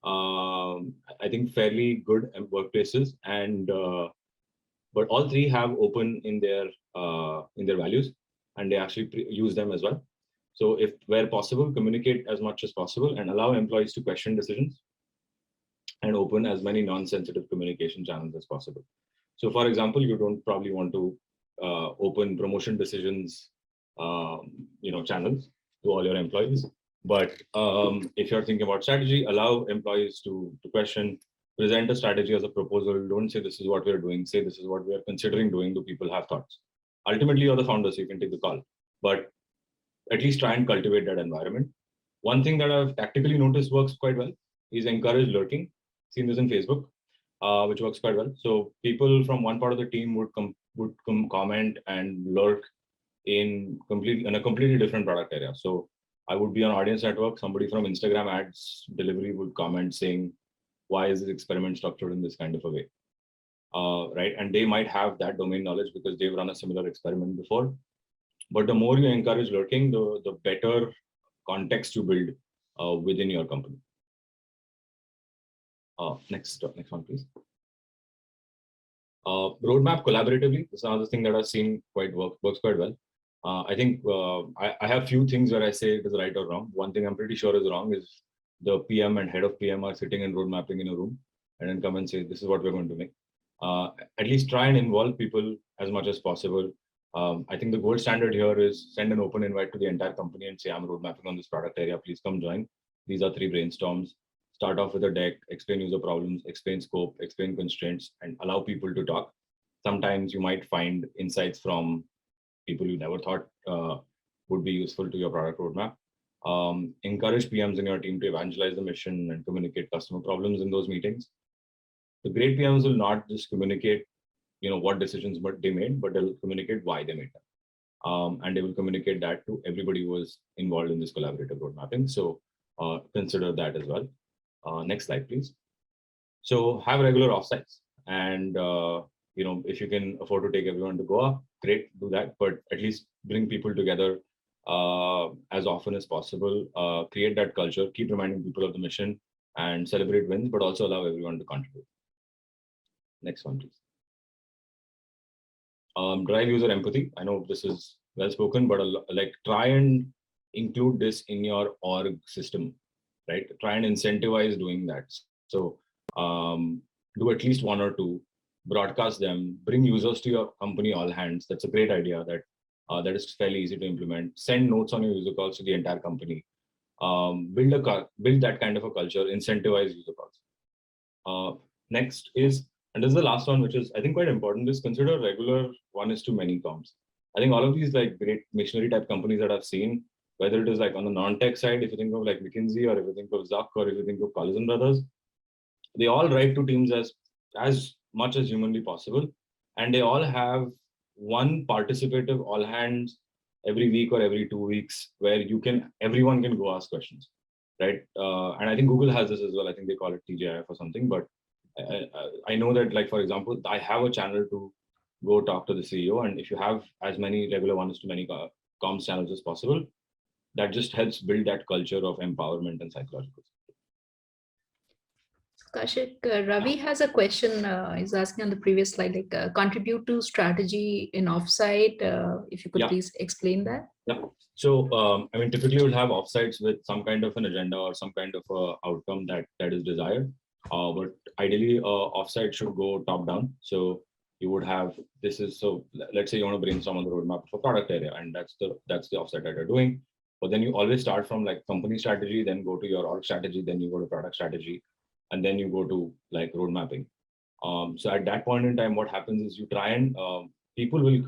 Speaker 1: I think, fairly good workplaces, and but all three have open in their values, and they actually use them as well. So if where possible, communicate as much as possible and allow employees to question decisions, and open as many non-sensitive communication channels as possible. So for example, you don't probably want to open promotion decisions, channels to all your employees. But if you're thinking about strategy, allow employees to question, present a strategy as a proposal. Don't say this is what we're doing, say this is what we are considering doing. Do people have thoughts? Ultimately, you're the founder, so you can take the call. But at least try and cultivate that environment. One thing that I've tactically noticed works quite well is encourage lurking. Seen this in Facebook, which works quite well. So people from one part of the team would comment and lurk in a completely different product area. So I would be on audience network. Somebody from Instagram ads delivery would comment saying, why is this experiment structured in this kind of a way? Right. And they might have that domain knowledge because they've run a similar experiment before. But the more you encourage lurking, the better context you build within your company. Next one, please. Roadmap collaboratively is another thing that I've seen works quite well. I think I have few things where I say it is right or wrong. One thing I'm pretty sure is wrong is the PM and head of PM are sitting and road mapping in a room and then come and say, this is what we're going to make. At least try and involve people as much as possible. I think the gold standard here is send an open invite to the entire company and say, I'm road mapping on this product area, please come join. These are 3 brainstorms. Start off with a deck, explain user problems, explain scope, explain constraints, and allow people to talk. Sometimes you might find insights from people you never thought would be useful to your product roadmap. Encourage PMs in your team to evangelize the mission and communicate customer problems in those meetings. The great PMs will not just communicate, what decisions they made, but they'll communicate why they made them. And they will communicate that to everybody who was involved in this collaborative road mapping. So consider that as well. Next slide, please. So have regular offsites, and if you can afford to take everyone to Goa, great, do that. But at least bring people together as often as possible. Create that culture. Keep reminding people of the mission and celebrate wins, but also allow everyone to contribute. Next one, please. Drive user empathy. I know this is well spoken, but try and include this in your org system, right? Try and incentivize doing that. So do at least 1 or 2, broadcast them, bring users to your company all hands. That's a great idea that is fairly easy to implement. Send notes on your user calls to the entire company. Build that kind of a culture, incentivize user calls. Next is, and this is the last one, which is I think quite important, is consider regular 1:many comms. I think all of these great missionary type companies that I've seen, whether it is on the non-tech side, if you think of McKinsey, or if you think of Zuck, or if you think of Collison Brothers, they all write to teams as much as humanly possible. And they all have one participative all hands every week or every 2 weeks where everyone can go ask questions, right? And I think Google has this as well. I think they call it TJIF or something, but I know that for example, I have a channel to go talk to the CEO. And if you have as many regular 1:many comms channels as possible, that just helps build that culture of empowerment and psychological.
Speaker 2: Kaushik, Ravi has a question. He's asking on the previous slide, contribute to strategy in offsite. If you could please explain that.
Speaker 1: Yeah. So, typically we'll have offsites with some kind of an agenda or some kind of outcome that is desired. But ideally, offsite should go top down. So you would have let's say you want to brainstorm on the roadmap of a product area, and that's the offsite that you're doing. But then you always start from company strategy, then go to your org strategy, then you go to product strategy, and then you go to road mapping. So at that point in time, what happens is you try and people will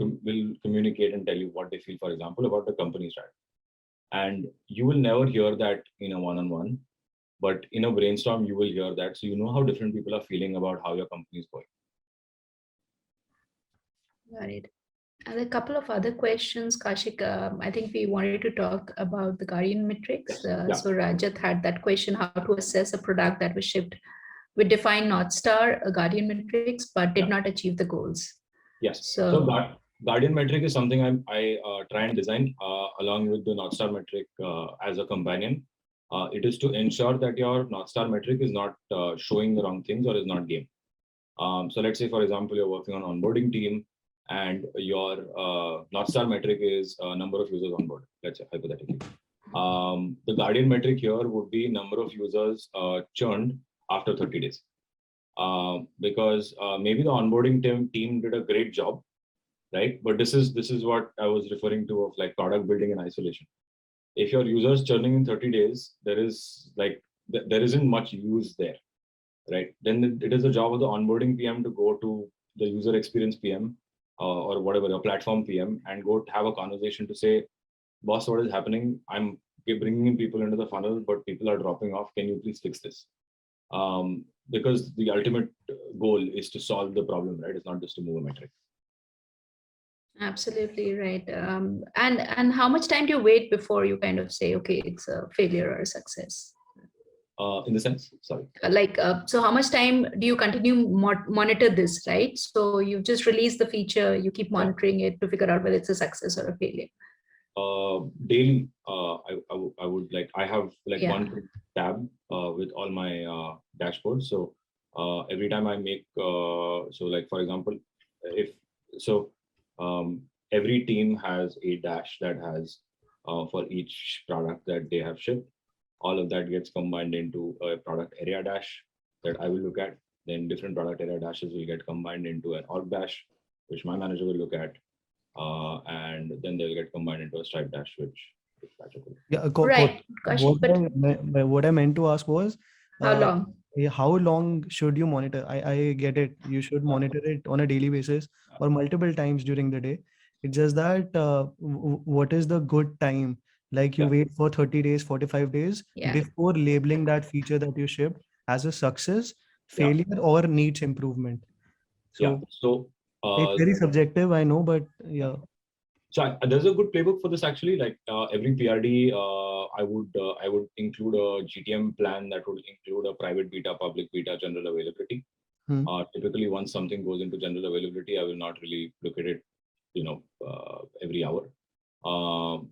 Speaker 1: communicate and tell you what they feel, for example, about the company strategy. And you will never hear that in a one-on-one, but in a brainstorm, you will hear that. So you know how different people are feeling about how your company is going.
Speaker 2: Got it. And a couple of other questions, Kaushik. I think we wanted to talk about the Guardian metrics. So Rajat had that question, how to assess a product that was shipped with defined North Star Guardian metrics, but did not achieve the goals.
Speaker 1: Yes. So Guardian metric is something I try and design along with the North Star metric as a companion. It is to ensure that your North Star metric is not showing the wrong things or is not game. So let's say, for example, you're working on onboarding team, and your North Star metric is number of users on board, let's say, hypothetically. The Guardian metric here would be number of users churned after 30 days. Because maybe the onboarding team did a great job, right? But this is what I was referring to of product building in isolation. If your users churning in 30 days, there isn't much use there, right? Then it is the job of the onboarding PM to go to the user experience PM or whatever, your platform PM, and go have a conversation to say, boss, what is happening? I'm bringing in people into the funnel, but people are dropping off. Can you please fix this? because the ultimate goal is to solve the problem, right? It's not just to move a metric.
Speaker 2: Absolutely right. And how much time do you wait before you kind of say, okay, it's a failure or a success?
Speaker 1: In the sense, sorry.
Speaker 2: So how much time do you continue monitor this, right? So you just release the feature, you keep monitoring it to figure out whether it's a success or a failure.
Speaker 1: Daily, I would like, I have like one tab with all my dashboards. So every time I make, so like, for example, every team has a dash that has for each product that they have shipped. All of that gets combined into a product area dash that I will look at. Then different product area dashes will get combined into an org dash, which my manager will look at. And then they'll get combined into a Stripe dash, which
Speaker 4: Yeah,
Speaker 2: right.
Speaker 4: What I meant to ask was,
Speaker 2: how long?
Speaker 4: How long should you monitor? I get it. You should monitor it on a daily basis or multiple times during the day. It's just that what is the good time? Like you wait for 30 days, 45 days before labeling that feature that you shipped as a success, failure, or needs improvement. So it's very subjective, I know, but yeah.
Speaker 1: So there's a good playbook for this actually. Like every PRD, I would include a GTM plan that would include a private beta, public beta, general availability. Typically, once something goes into general availability, I will not really look at it, every hour.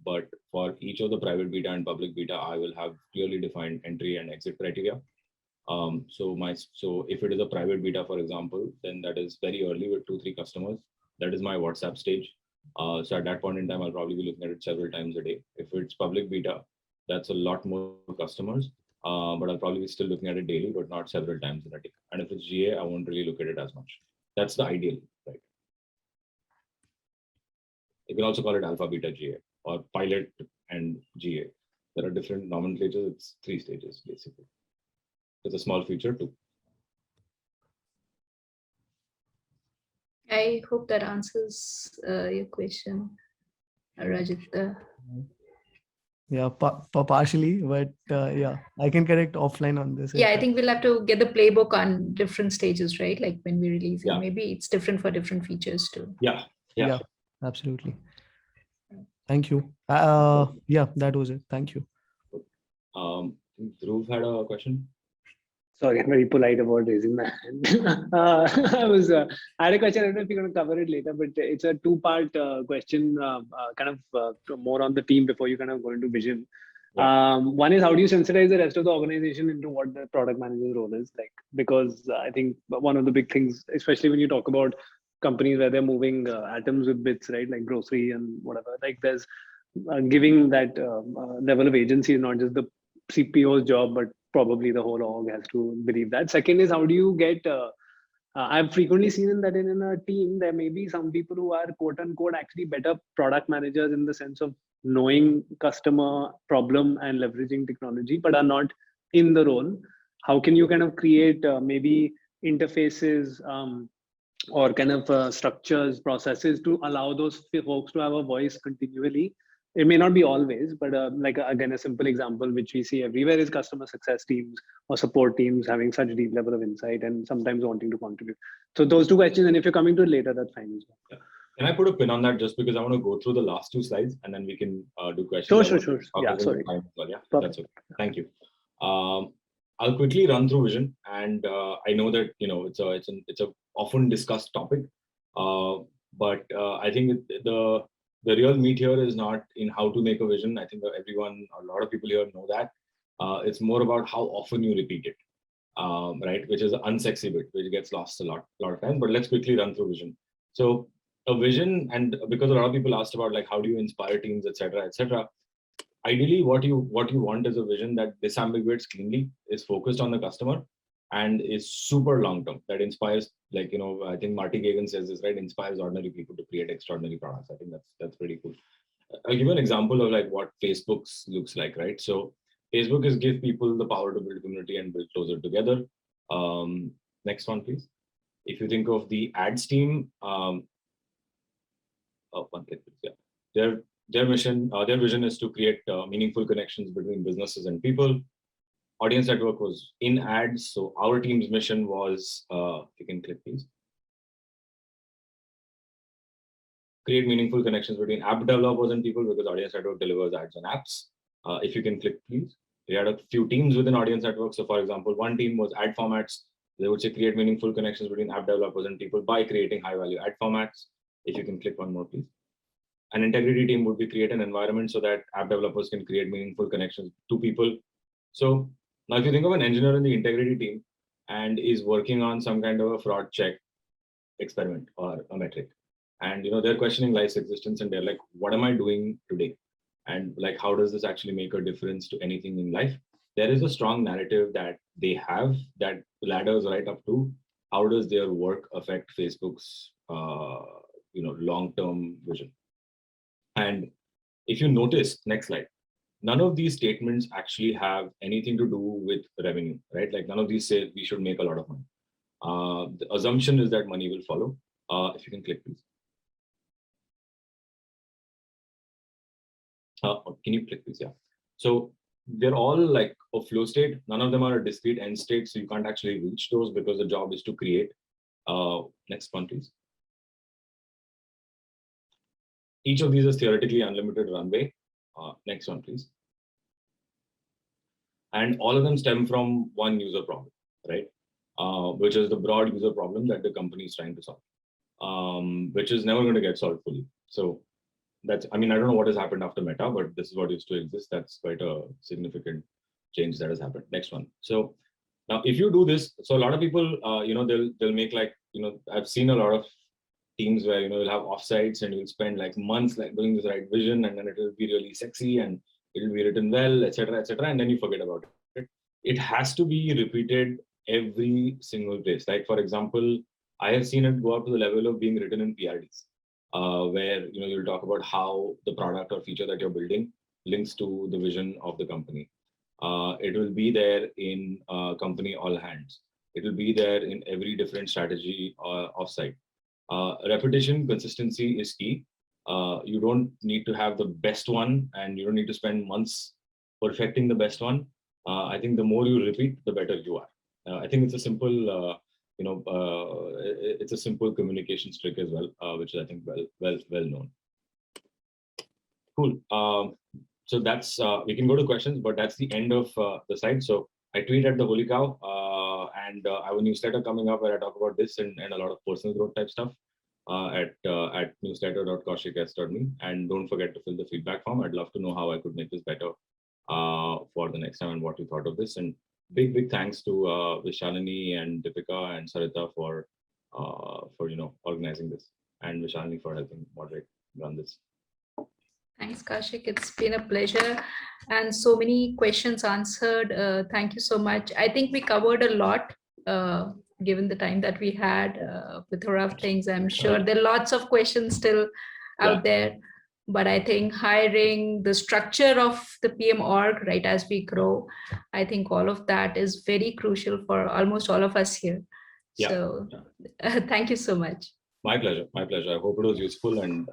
Speaker 1: But for each of the private beta and public beta, I will have clearly defined entry and exit criteria. So if it is a private beta, for example, then that is very early with 2-3 customers. That is my WhatsApp stage. So at that point in time, I'll probably be looking at it several times a day. If it's public beta, that's a lot more customers, but I'll probably be still looking at it daily, but not several times in a day. And if it's GA, I won't really look at it as much. That's the ideal, right? You can also call it alpha, beta, GA, or pilot and GA. There are different nomenclatures. It's 3 stages, basically. It's a small feature too.
Speaker 2: I hope that answers your question, Rajit.
Speaker 4: Yeah, partially, but yeah, I can correct offline on this.
Speaker 2: Yeah, I think we'll have to get the playbook on different stages, right? Like when we release it, maybe it's different for different features too.
Speaker 1: Yeah,
Speaker 4: absolutely. Thank you. Yeah, that was it. Thank you.
Speaker 1: Dhruv had a question.
Speaker 5: Sorry, I'm very polite about raising my hand. I had a question. I don't know if you're going to cover it later, but it's a 2-part question, kind of more on the team before you kind of go into vision. One is, how do you sensitize the rest of the organization into what the product manager's role is like? Because I think one of the big things, especially when you talk about companies where they're moving atoms with bits, right? Like grocery and whatever, like there's giving that level of agency is not just the CPO's job, but probably the whole org has to believe that. Second is, how do you get, I've frequently seen that in a team, there may be some people who are quote unquote actually better product managers in the sense of knowing customer problem and leveraging technology, but are not in the role. How can you kind of create maybe interfaces or kind of structures, processes to allow those folks to have a voice continually? It may not be always, but like again, a simple example which we see everywhere is customer success teams or support teams having such deep level of insight and sometimes wanting to contribute. So those 2 questions, and if you're coming to it later, that's fine as well.
Speaker 1: Can I put a pin on that just because I want to go through the last 2 slides and then we can do questions?
Speaker 5: Sure. Yeah, sorry.
Speaker 1: Yeah, that's okay. Thank you. I'll quickly run through vision, and I know that it's a often discussed topic, but I think the real meat here is not in how to make a vision. I think a lot of people here know that. It's more about how often you repeat it, right? Which is the unsexy bit, which gets lost a lot of times. But let's quickly run through vision. So a vision, and because a lot of people asked about like how do you inspire teams, etc., etc. Ideally, what you want is a vision that disambiguates cleanly, is focused on the customer, and is super long term, that inspires, like, I think Marty Gagan says this, right? Inspires ordinary people to create extraordinary products. I think that's pretty cool. I'll give you an example of like what Facebook's looks like, right? So Facebook is give people the power to build community and build closer together. Next one, please. If you think of the ads team, one click, please. Yeah. Their vision is to create meaningful connections between businesses and people. audience network was in ads. So our team's mission was, if you can click please, create meaningful connections between app developers and people, because audience network delivers ads on apps. If you can click please. We had a few teams within audience network. So for example, one team was ad formats. They would say create meaningful connections between app developers and people by creating high value ad formats. If you can click one more please. An integrity team would be create an environment so that app developers can create meaningful connections to people. So now if you think of an engineer in the integrity team and is working on some kind of a fraud check experiment or a metric, and they're questioning life's existence, and they're like, what am I doing today? And like, how does this actually make a difference to anything in life? There is a strong narrative that they have that ladders right up to how does their work affect Facebook's long-term vision. And if you notice, next slide, none of these statements actually have anything to do with revenue, right? Like none of these say we should make a lot of money. The assumption is that money will follow. If you can click, please. Can you click, please? Yeah. So they're all like a flow state. None of them are a discrete end state. So you can't actually reach those because the job is to create. Next one, please. Each of these is theoretically unlimited runway. Next one, please. And all of them stem from one user problem, right? Which is the broad user problem that the company is trying to solve, which is never going to get solved fully. So that's, I don't know what has happened after Meta, but this is what used to exist. That's quite a significant change that has happened. Next one. So now if you do this, so a lot of people, they'll make like, I've seen a lot of teams where, you'll have offsites and you'll spend like months like doing this right vision, and then it will be really sexy and it will be written well, etc., and then you forget about it. It has to be repeated every single place. Like for example, I have seen it go up to the level of being written in PRDs, where you'll talk about how the product or feature that you're building links to the vision of the company. It will be there in company all hands. It will be there in every different strategy offsite. Repetition, consistency is key. You don't need to have the best one, and you don't need to spend months perfecting the best one. I think the more you repeat, the better you are. I think it's a simple, it's a simple communications trick as well, which is I think well known. Cool. So that's we can go to questions, but that's the end of the slide. So I tweeted the Holy Cow, and I have a newsletter coming up where I talk about this and a lot of personal growth type stuff at newsletter.kaushik.me. And don't forget to fill the feedback form. I'd love to know how I could make this better for the next time and what you thought of this. And big thanks to Vishalini and Deepika and Sarita for organizing this, and Vishalini for helping moderate run this.
Speaker 2: Thanks, Kaushik. It's been a pleasure, and so many questions answered. Thank you so much. I think we covered a lot, given the time that we had with her of things. I'm sure there are lots of questions still out there, but I think hiring, the structure of the PM org, right, as we grow, I think all of that is very crucial for almost all of us here.
Speaker 1: Yeah.
Speaker 2: So thank you so much.
Speaker 1: My pleasure. My pleasure. I hope it was useful, and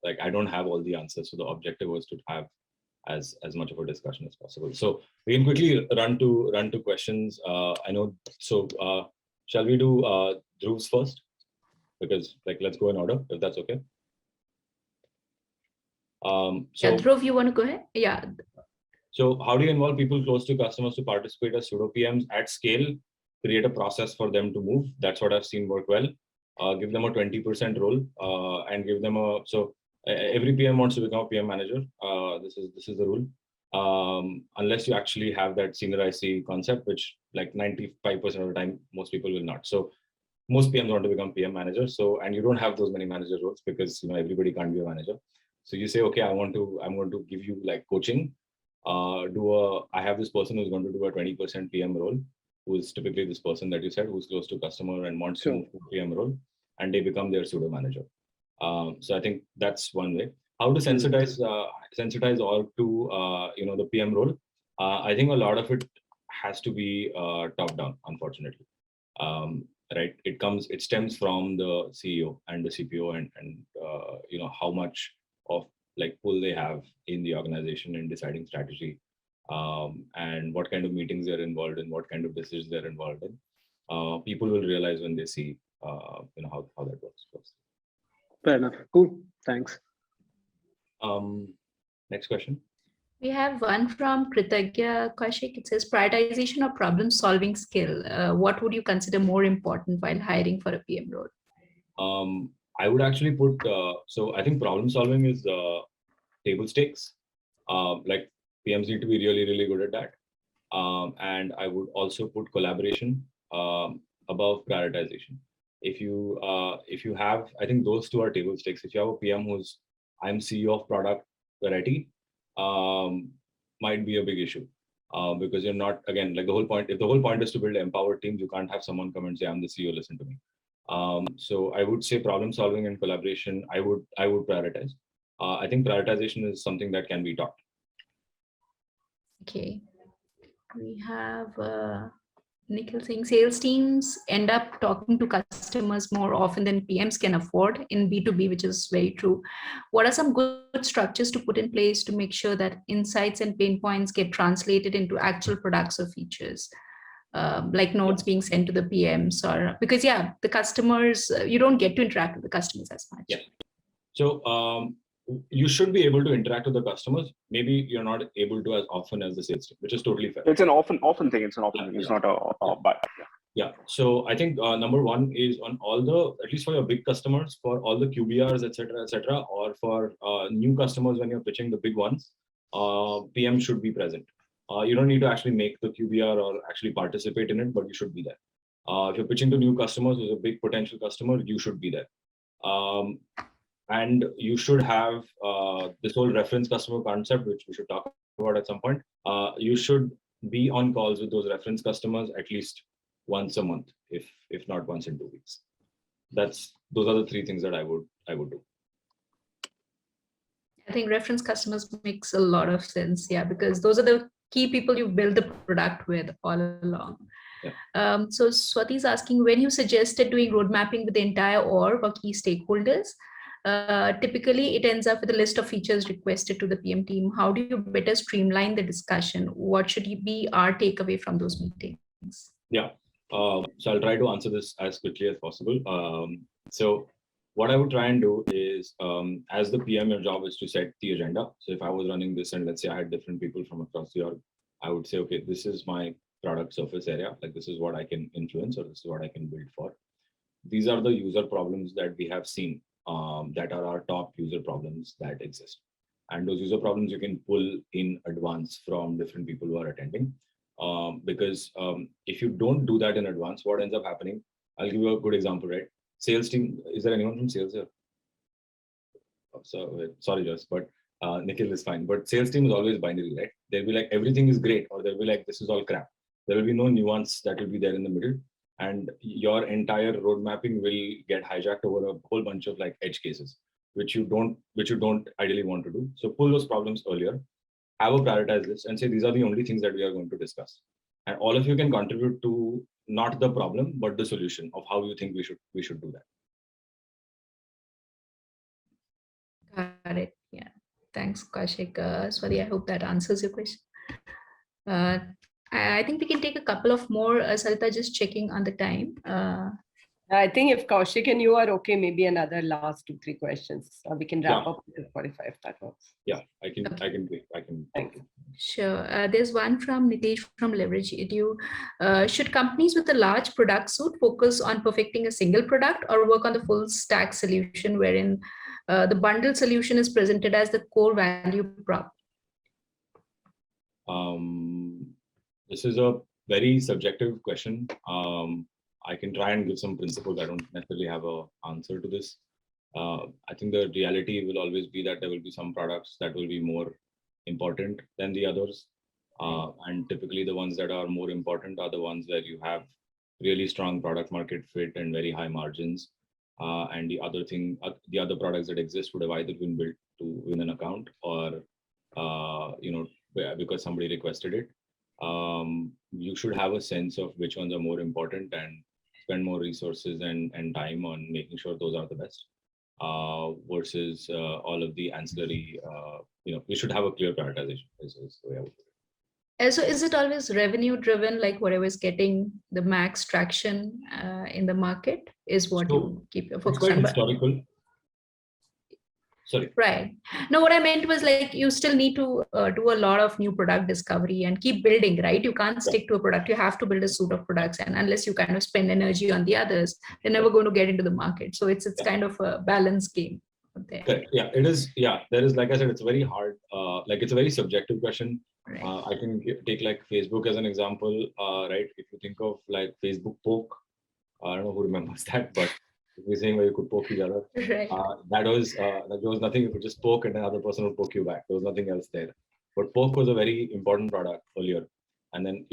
Speaker 1: like I don't have all the answers, so the objective was to have as much of a discussion as possible. So we can quickly run to questions. I know. So shall we do Dhruv's first? Because like let's go in order if that's okay. So
Speaker 2: Dhruv, you want to go ahead? Yeah.
Speaker 1: So how do you involve people close to customers to participate as pseudo PMs at scale? Create a process for them to move. That's what I've seen work well. Give them a 20% role and give them a, so every PM wants to become a PM manager. This is the rule. Unless you actually have that senior IC concept, which like 95% of the time, most people will not. So most PMs want to become PM managers. So, and you don't have those many manager roles because everybody can't be a manager. So you say, okay, I'm going to give you like coaching. I have this person who's going to do a 20% PM role, who is typically this person that you said, who's close to customer and wants to move to PM role, and they become their pseudo manager. So I think that's one way. How to sensitize all to the PM role? I think a lot of it has to be top down, unfortunately. Right? It stems from the CEO and the CPO and how much of like pull they have in the organization in deciding strategy. and what kind of meetings they're involved in, what kind of decisions they're involved in. People will realize when they see how that works.
Speaker 5: Fair enough. Cool. Thanks.
Speaker 1: Next question.
Speaker 2: We have one from Kritagya Kaushik. It says prioritization or problem solving skill. What would you consider more important while hiring for a PM role?
Speaker 1: I would actually put, so I think problem solving is table stakes. Like PMs need to be really, really good at that. And I would also put collaboration above prioritization. If you have, I think those two are table stakes. If you have a PM who's, I'm CEO of product variety, might be a big issue. Because you're not, again, like the whole point, if the whole point is to build empowered teams, you can't have someone come and say, I'm the CEO, listen to me. So I would say problem solving and collaboration, I would prioritize. I think prioritization is something that can be taught.
Speaker 2: Okay. We have Nikhil saying sales teams end up talking to customers more often than PMs can afford in B2B, which is very true. What are some good structures to put in place to make sure that insights and pain points get translated into actual products or features? Like notes being sent to the PMs, or because the customers, you don't get to interact with the customers as much.
Speaker 1: Yeah. So you should be able to interact with the customers. Maybe you're not able to as often as the sales team, which is totally fair.
Speaker 6: It's an often thing. It's an often thing. It's not a bad.
Speaker 1: Yeah. So I think number one is on all the, at least for your big customers, for all the QBRs, etc., or for new customers when you're pitching the big ones, PM should be present. You don't need to actually make the QBR or actually participate in it, but you should be there. If you're pitching to new customers, who's a big potential customer, you should be there. And you should have this whole reference customer concept, which we should talk about at some point. You should be on calls with those reference customers at least once a month, if not once in 2 weeks. Those are the three things that I would do.
Speaker 2: I think reference customers makes a lot of sense, because those are the key people you build the product with all along.
Speaker 1: Yeah.
Speaker 2: So Swati is asking, when you suggested doing road mapping with the entire org or key stakeholders, typically it ends up with a list of features requested to the PM team. How do you better streamline the discussion? What should be our takeaway from those meetings?
Speaker 1: Yeah. So I'll try to answer this as quickly as possible. So what I would try and do is, as the PM, your job is to set the agenda. So if I was running this and let's say I had different people from across the org, I would say, okay, this is my product surface area. Like this is what I can influence, or this is what I can build for. These are the user problems that we have seen that are our top user problems that exist. And those user problems you can pull in advance from different people who are attending. Because if you don't do that in advance, what ends up happening, I'll give you a good example, right? Sales team, is there anyone from sales here? So sorry, Josh, but Nikhil is fine. But sales team is always binary, right? They'll be like, everything is great, or they'll be like, this is all crap. There will be no nuance that will be there in the middle. And your entire road mapping will get hijacked over a whole bunch of like edge cases, which you don't ideally want to do. So pull those problems earlier, have a prioritized list and say, these are the only things that we are going to discuss. And all of you can contribute to not the problem, but the solution of how you think we should do
Speaker 2: that. Got it. Yeah. Thanks, Kaushik. Swati, I hope that answers your question. I think we can take a couple of more. Sarita, just checking on the time.
Speaker 7: I think if Kaushik and you are okay, maybe another last 2-3 questions. We can wrap up with 45 if that works.
Speaker 1: Yeah, I can.
Speaker 7: Thank you.
Speaker 2: Sure. There's one from Nitesh from Leverage Edu. Should companies with a large product suite focus on perfecting a single product, or work on the full stack solution wherein the bundled solution is presented as the core value prop?
Speaker 1: This is a very subjective question. I can try and give some principles. I don't necessarily have an answer to this. I think the reality will always be that there will be some products that will be more important than the others. And typically the ones that are more important are the ones where you have really strong product market fit and very high margins. And the other products that exist would have either been built to win an account or, because somebody requested it. You should have a sense of which ones are more important and spend more resources and time on making sure those are the best versus all of the ancillary, you should have a clear prioritization is the way I would put it.
Speaker 2: So is it always revenue driven, like whatever is getting the max traction in the market is what
Speaker 1: So
Speaker 2: you keep your
Speaker 1: It's
Speaker 2: focus
Speaker 1: quite
Speaker 2: on?
Speaker 1: historical. Sorry.
Speaker 2: Right. No, what I meant was like you still need to do a lot of new product discovery and keep building, right? You can't stick to a product. You have to build a suite of products, and unless you kind of spend energy on the others, you're never going to get into the market. So it's kind of a balance game there.
Speaker 1: Correct. Yeah, it is. Yeah, there is, like I said, it's very hard. Like it's a very subjective question.
Speaker 2: Right.
Speaker 1: I can take like Facebook as an example, right? If you think of like Facebook poke, I don't know who remembers that, but if you're saying where you could poke each other,
Speaker 2: Right.
Speaker 1: that was like there was nothing. You could just poke and another person would poke you back. There was nothing else there. But poke was a very important product earlier, and then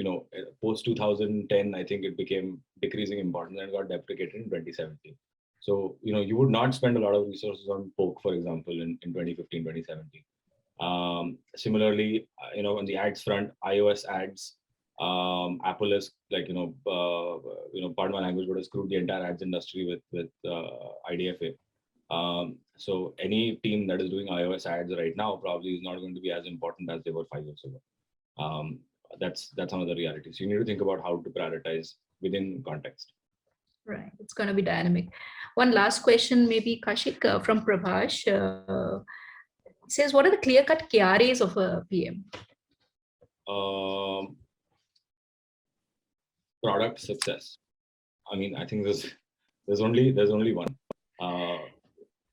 Speaker 1: post 2010, I think it became decreasing importance and got deprecated in 2017. So you would not spend a lot of resources on poke, for example, in 2015, 2017. Similarly, on the ads front, iOS ads, Apple is like pardon my language, but has screwed the entire ads industry with IDFA. So any team that is doing iOS ads right now probably is not going to be as important as they were 5 years ago. That's another reality. So you need to think about how to prioritize within context.
Speaker 2: Right. It's going to be dynamic. One last question, maybe Kashik from Prabhash. Says, what are the clear-cut KRAs of a PM?
Speaker 1: Product success. I mean, I think there's only one.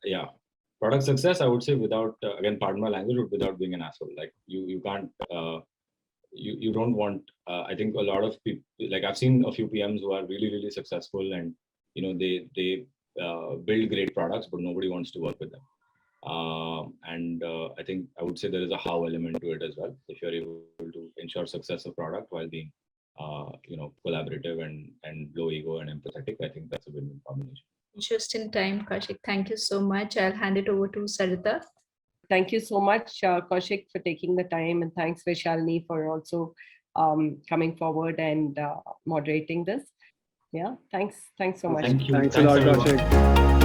Speaker 1: Yeah, product success. I would say without again, pardon my language, but without being an asshole. Like you can't. You don't want. I think a lot of people. Like I've seen a few PMs who are really successful, and they build great products, but nobody wants to work with them. And I think I would say there is a how element to it as well. If you're able to ensure success of product while being collaborative and low ego and empathetic, I think that's a win-win combination.
Speaker 2: Just in time, Kashik. Thank you so much. I'll hand it over to Sarita.
Speaker 7: Thank you so much, Kaushik, for taking the time, and thanks Vishalini for also coming forward and moderating this. Yeah, thanks so much.
Speaker 1: Thank you.
Speaker 5: Thanks a lot,
Speaker 1: everyone.
Speaker 5: Kaushik.